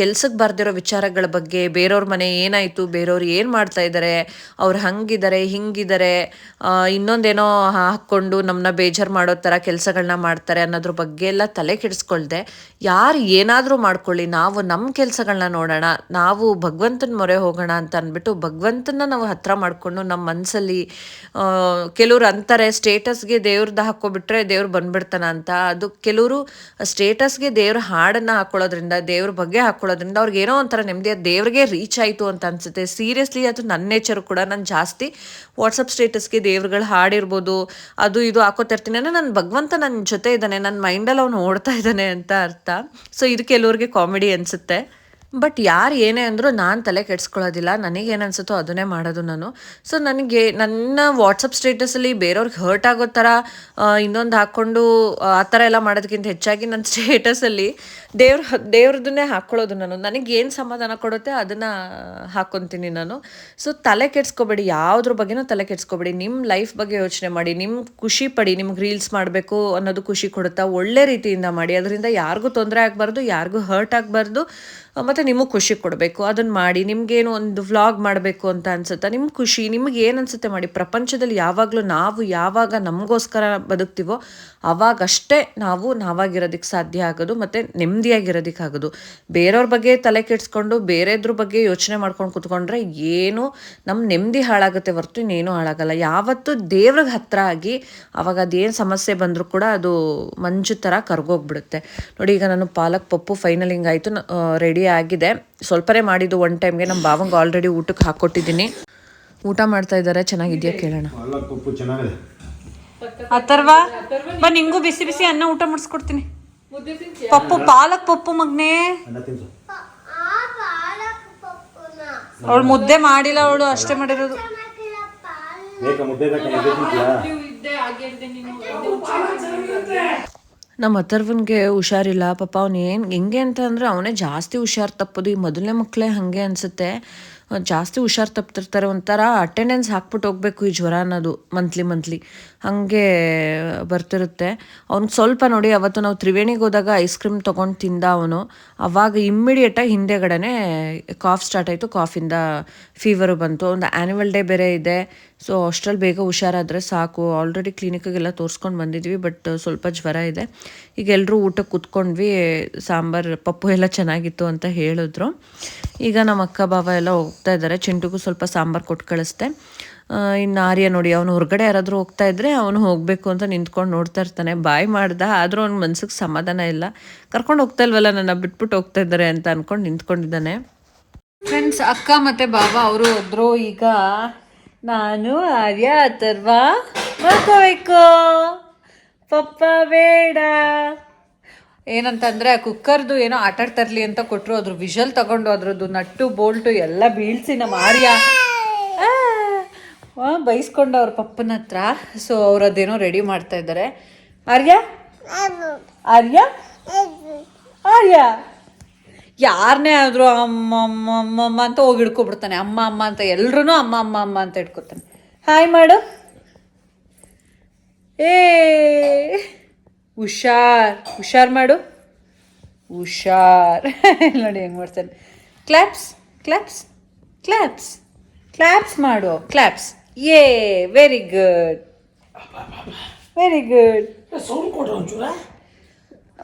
Speaker 4: ಕೆಲ್ಸಕ್ಕೆ ಬರ್ದಿರೋ ವಿಚಾರಗಳ ಬಗ್ಗೆ, ಬೇರೆಯವ್ರ ಮನೆ ಏನಾಯಿತು, ಬೇರೆಯವ್ರು ಏನು ಮಾಡ್ತಾ ಇದ್ದಾರೆ, ಅವ್ರು ಹಂಗಿದ್ದಾರೆ ಹಿಂಗಿದ್ದಾರೆ, ಇನ್ನೊಂದೇನೋ ಹಾಕ್ಕೊಂಡು ನಮ್ಮನ್ನ ಬೇಜಾರು ಮಾಡೋ ಥರ ಕೆಲಸಗಳನ್ನ ಮಾಡ್ತಾರೆ ಅನ್ನೋದ್ರ ಬಗ್ಗೆ ಎಲ್ಲ ತಲೆ ಕೆಡಿಸ್ಕೊಳ್ದೆ, ಯಾರು ಏನಾದರೂ ಮಾಡ್ಕೊಳ್ಳಿ, ನಾವು ನಮ್ಮ ಕೆಲಸಗಳನ್ನ ನೋಡೋಣ, ನಾವು ಭಗವಂತನ ಮೊರೆ ಹೋಗೋಣ ಅಂತ ಅಂದ್ಬಿಟ್ಟು ಭಗವಂತನ ನಾವು ಹತ್ರ ಮಾಡಿಕೊಂಡು ನಮ್ಮ ಮನಸ್ಸಲ್ಲಿ, ಕೆಲವ್ರು ಅಂತಾರೆ ಸ್ಟೇಟಸ್ಗೆ ದೇವ್ರದ್ದು ಹಾಕ್ಕೊಬಿಟ್ರೆ ದೇವ್ರು ಬಂದ್ಬಿಡ್ತಾನ ಅಂತ. ಅದು ಕೆಲವರು ಸ್ಟೇಟಸ್ಗೆ ದೇವ್ರ ಹಾಡನ್ನು ಹಾಕ್ಕೊಳ್ಳೋದ್ರಿಂದ, ದೇವ್ರ ಬಗ್ಗೆ ಹಾಕ್ಕೊಳ್ಳೋದ್ರಿಂದ ಅವ್ರಿಗೆ ಏನೋ ಒಂಥರ ನೆಮ್ಮದಿ, ದೇವ್ರಿಗೆ ರೀಚ್ ಆಯಿತು ಅಂತ ಅನಿಸುತ್ತೆ. ಸೀರಿಯಸ್ಲಿ ಅದು ನನ್ನ ನೇಚರು ಕೂಡ. ನಾನು ಜಾಸ್ತಿ ವಾಟ್ಸಪ್ ಸ್ಟೇಟಸ್ಗೆ ದೇವ್ರುಗಳು ಹಾಡಿರ್ಬೋದು ಅದು ಇದು ಹಾಕೋತಿರ್ತೀನಿ ಅಂದರೆ ನನ್ನ ಭಗವಂತ ನನ್ನ ಜೊತೆ ಇದ್ದಾನೆ, ನನ್ನ ಮೈಂಡಲ್ಲಿ ಅವ್ನು ಓಡ್ತಾ ಇದ್ದಾನೆ ಅಂತ ಅರ್ಥ. ಸೊ ಇದು ಕೆಲವ್ರಿಗೆ ಕಾಮಿಡಿ ಅನಿಸುತ್ತೆ. ಬಟ್ ಯಾರು ಏನೇ ಅಂದರೂ ನಾನು ತಲೆ ಕೆಡಿಸ್ಕೊಳ್ಳೋದಿಲ್ಲ, ನನಗೇನು ಅನಿಸುತ್ತೋ ಅದನ್ನೇ ಮಾಡೋದು ನಾನು. ಸೊ ನನಗೆ ನನ್ನ ವಾಟ್ಸಪ್ ಸ್ಟೇಟಸಲ್ಲಿ ಬೇರೆಯವ್ರಿಗೆ ಹರ್ಟ್ ಆಗೋ ಥರ ಇನ್ನೊಂದು ಹಾಕ್ಕೊಂಡು ಆ ಥರ ಎಲ್ಲ ಮಾಡೋದಕ್ಕಿಂತ ಹೆಚ್ಚಾಗಿ ನನ್ನ ಸ್ಟೇಟಸಲ್ಲಿ ದೇವ್ರದನ್ನೇ ಹಾಕ್ಕೊಳ್ಳೋದು ನಾನು. ನನಗೇನು ಸಮಾಧಾನ ಕೊಡುತ್ತೆ ಅದನ್ನು ಹಾಕ್ಕೊತೀನಿ ನಾನು. ಸೊ ತಲೆ ಕೆಡಿಸ್ಕೊಬೇಡಿ, ಯಾವುದ್ರ ಬಗ್ಗೆನೂ ತಲೆ ಕೆಡಿಸ್ಕೊಬೇಡಿ. ನಿಮ್ಮ ಲೈಫ್ ಬಗ್ಗೆ ಯೋಚನೆ ಮಾಡಿ, ನಿಮ್ಮ ಖುಷಿ ಪಡಿ. ನಿಮ್ಗೆ ರೀಲ್ಸ್ ಮಾಡಬೇಕು ಅನ್ನೋದು ಖುಷಿ ಕೊಡುತ್ತಾ, ಒಳ್ಳೆ ರೀತಿಯಿಂದ ಮಾಡಿ. ಅದರಿಂದ ಯಾರಿಗೂ ತೊಂದರೆ ಆಗಬಾರ್ದು, ಯಾರಿಗೂ ಹರ್ಟ್ ಆಗಬಾರ್ದು, ಮತ್ತು ನಿಮಗೆ ಖುಷಿ ಕೊಡಬೇಕು, ಅದನ್ನು ಮಾಡಿ. ನಿಮಗೇನು ಒಂದು ವ್ಲಾಗ್ ಮಾಡಬೇಕು ಅಂತ ಅನ್ಸುತ್ತಾ, ನಿಮ್ಮ ಖುಷಿ ನಿಮಗೆ ಏನು ಅನಿಸುತ್ತೆ ಮಾಡಿ. ಪ್ರಪಂಚದಲ್ಲಿ ಯಾವಾಗಲೂ ನಾವು ಯಾವಾಗ ನಮಗೋಸ್ಕರ ಬದುಕ್ತೀವೋ ಆವಾಗಷ್ಟೇ ನಾವು ನಾವಾಗಿರೋದಕ್ಕೆ ಸಾಧ್ಯ ಆಗೋದು ಮತ್ತು ನೆಮ್ಮದಿಯಾಗಿರೋದಕ್ಕಾಗೋದು. ಬೇರೆಯವ್ರ ಬಗ್ಗೆ ತಲೆ ಕೆಡಿಸ್ಕೊಂಡು ಬೇರೆದ್ರ ಬಗ್ಗೆ ಯೋಚನೆ ಮಾಡ್ಕೊಂಡು ಕೂತ್ಕೊಂಡ್ರೆ ಏನು ನಮ್ಮ ನೆಮ್ಮದಿ ಹಾಳಾಗುತ್ತೆ ಹೊರತು ಇನ್ನೇನು ಹಾಳಾಗಲ್ಲ. ಯಾವತ್ತೂ ದೇವ್ರಿಗೆ ಹತ್ರ ಆಗಿ ಆವಾಗ ಅದೇನು ಸಮಸ್ಯೆ ಬಂದರೂ ಕೂಡ ಅದು ಮಂಜು ಥರ ಕರ್ಗೋಗ್ಬಿಡುತ್ತೆ. ನೋಡಿ, ಈಗ ನಾನು ಪಾಲಕ್ ಪಪ್ಪು ಫೈನಲಿಂಗ್ ಆಯಿತು, ರೆಡಿ ಆಗಿದೆ. ಸ್ವಲ್ಪನೇ ಮಾಡಿದ್ದು ಒನ್ ಟೈಮ್ಗೆ. ನಮ್ಮ ಭಾವಂಗೆ ಆಲ್ರೆಡಿ ಊಟಕ್ಕೆ ಹಾಕ್ಕೊಟ್ಟಿದ್ದೀನಿ, ಊಟ ಮಾಡ್ತಾ ಇದ್ದಾರೆ. ಚೆನ್ನಾಗಿದೆಯಾ ಕೇಳೋಣ. ಅಥರ್ವ ಬಾ, ನಿಂಗೂ ಬಿಸಿ ಬಿಸಿ ಅನ್ನ ಊಟ ಮಾಡಿಸ್ಕೊಡ್ತೀನಿ. ಪಪ್ಪು, ಪಾಲಕ್ ಪಪ್ಪು ಮಗ್ನೆ. ಅವಳು ಮುದ್ದೆ ಮಾಡಿಲ್ಲ, ಅವಳು ಅಷ್ಟೇ ಮಾಡಿರೋದು. ನಮ್ಮ ಅಥರ್ವನ್ಗೆ ಹುಷಾರಿಲ್ಲ ಪಾಪ ಅವ್ನು ಹೆಂಗೆ ಅಂತ ಅಂದರೆ ಅವನೇ ಜಾಸ್ತಿ ಹುಷಾರು ತಪ್ಪೋದು. ಈ ಮೊದಲನೇ ಮಕ್ಕಳೇ ಹಾಗೆ ಅನಿಸುತ್ತೆ, ಜಾಸ್ತಿ ಹುಷಾರು ತಪ್ಪಿರ್ತಾರೆ. ಒಂಥರ ಅಟೆಂಡೆನ್ಸ್ ಹಾಕ್ಬಿಟ್ಟು ಹೋಗ್ಬೇಕು ಈ ಜ್ವರ ಅನ್ನೋದು ಮಂತ್ಲಿ ಹಾಗೆ ಬರ್ತಿರುತ್ತೆ. ಅವ್ನಿಗೆ ಸ್ವಲ್ಪ ನೋಡಿ, ಅವತ್ತು ನಾವು ತ್ರಿವೇಣಿಗೆ ಹೋದಾಗ ಐಸ್ ಕ್ರೀಮ್ ತೊಗೊಂಡು ತಿಂದ ಅವನು. ಅವಾಗ ಇಮ್ಮಿಡಿಯೇಟಾಗಿ ಹಿಂದೆಗಡೆ ಕಾಫ್ ಸ್ಟಾರ್ಟ್ ಆಯಿತು, ಕಾಫಿಂದ ಫೀವರು ಬಂತು. ಒಂದು ಆ್ಯನ್ಯುವಲ್ ಡೇ ಬೇರೆ ಇದೆ, ಸೊ ಅಷ್ಟರಲ್ಲಿ ಬೇಗ ಹುಷಾರಾದರೆ ಸಾಕು. ಆಲ್ರೆಡಿ ಕ್ಲಿನಿಕ್ಗೆಲ್ಲ ತೋರಿಸ್ಕೊಂಡು ಬಂದಿದ್ವಿ, ಬಟ್ ಸ್ವಲ್ಪ ಜ್ವರ ಇದೆ. ಈಗ ಎಲ್ಲರೂ ಊಟಕ್ಕೆ ಕೂತ್ಕೊಂಡ್ವಿ, ಸಾಂಬಾರು ಪಪ್ಪು ಎಲ್ಲ ಚೆನ್ನಾಗಿತ್ತು ಅಂತ ಹೇಳಿದ್ರು. ಈಗ ನಮ್ಮ ಅಕ್ಕ ಬಾವ ಎಲ್ಲ ಹೋಗ್ತಾ ಇದ್ದಾರೆ, ಚಿಂಟುಗೂ ಸ್ವಲ್ಪ ಸಾಂಬಾರು ಕೊಟ್ಟು ಕಳಿಸ್ದೆ. ಇನ್ನು ಆರ್ಯ ನೋಡಿ, ಅವನು ಹೊರಗಡೆ ಯಾರಾದರೂ ಹೋಗ್ತಾ ಇದ್ದರೆ ಅವನು ಹೋಗಬೇಕು ಅಂತ ನಿಂತ್ಕೊಂಡು ನೋಡ್ತಾ ಇರ್ತಾನೆ. ಬಾಯ್ ಮಾಡ್ದ, ಆದರೂ ಅವ್ನ ಮನ್ಸಿಗೆ ಸಮಾಧಾನ ಇಲ್ಲ. ಕರ್ಕೊಂಡು ಹೋಗ್ತಾ ಇಲ್ವಲ್ಲ, ನನ್ನ ಬಿಟ್ಬಿಟ್ಟು ಹೋಗ್ತಾ ಇದ್ದಾರೆ ಅಂತ ಅಂದ್ಕೊಂಡು ನಿಂತ್ಕೊಂಡಿದ್ದಾನೆ.
Speaker 3: ಫ್ರೆಂಡ್ಸ್, ಅಕ್ಕ ಮತ್ತು ಬಾಬಾ ಅವರು ಹೋದ್ರು. ಈಗ ನಾನು ಆರ್ಯ ಅಥರ್ವ ಮಾಡ್ಕೋಬೇಕು. ಪಪ್ಪ ಬೇಡ ಏನಂತಂದರೆ ಕುಕ್ಕರ್ದು ಏನೋ ಆಟಾಡ್ತಾರಲಿ ಅಂತ ಕೊಟ್ಟರು. ಅದ್ರ ವಿಷಲ್ ತಗೊಂಡು ಅದ್ರದ್ದು ನಟ್ಟು ಬೋಲ್ಟು ಎಲ್ಲ ಬೀಳ್ಸಿ ನಮ್ಮ ಆರ್ಯ ಬೈಸ್ಕೊಂಡು ಅವ್ರ ಪಪ್ಪನ ಹತ್ರ. ಸೊ ಅವ್ರು ಅದೇನೋ ರೆಡಿ ಮಾಡ್ತಾ ಇದ್ದಾರೆ. ಆರ್ಯ ಆರ್ಯ ಆರ್ಯ ಯಾರನ್ನೇ ಆದರೂ ಅಮ್ಮ ಅಮ್ಮ ಅಮ್ಮ ಅಮ್ಮ ಅಂತ ಹೋಗಿ ಹಿಡ್ಕೊಬಿಡ್ತಾನೆ. ಅಮ್ಮ ಅಮ್ಮ ಅಂತ ಎಲ್ರೂ ಅಮ್ಮ ಅಮ್ಮ ಅಮ್ಮ ಅಂತ ಹಿಡ್ಕೊತಾನೆ. ಹಾಯ್ ಮಾಡು. ಹುಷಾರ್ ಮಾಡು, ಹುಷಾರ್. ನೋಡಿ ಹೆಂಗೆ ಮಾಡ್ತಾನೆ. ಕ್ಲಾಪ್ಸ್ ಕ್ಲಾಪ್ಸ್ ಕ್ಲಾಪ್ಸ್ ಕ್ಲಾಪ್ಸ್ ಮಾಡು, claps. Very good, very good.
Speaker 2: Sound ಕೊಡ್ರಿ ಒಂಚೂರ.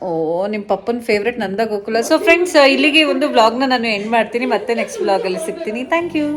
Speaker 3: ಓ, ನಿಮ್ಮ ಪಪ್ಪನ ಫೇವ್ರೆಟ್ ನಂದ ಗೋಕುಲ. ಸೊ ಫ್ರೆಂಡ್ಸ್, ಇಲ್ಲಿಗೆ ಒಂದು ವ್ಲಾಗ್ನ ನಾನು ಎಂಡ್ ಮಾಡ್ತೀನಿ. ಮತ್ತೆ ನೆಕ್ಸ್ಟ್ ವ್ಲಾಗಲ್ಲಿ ಸಿಗ್ತೀನಿ. Thank you.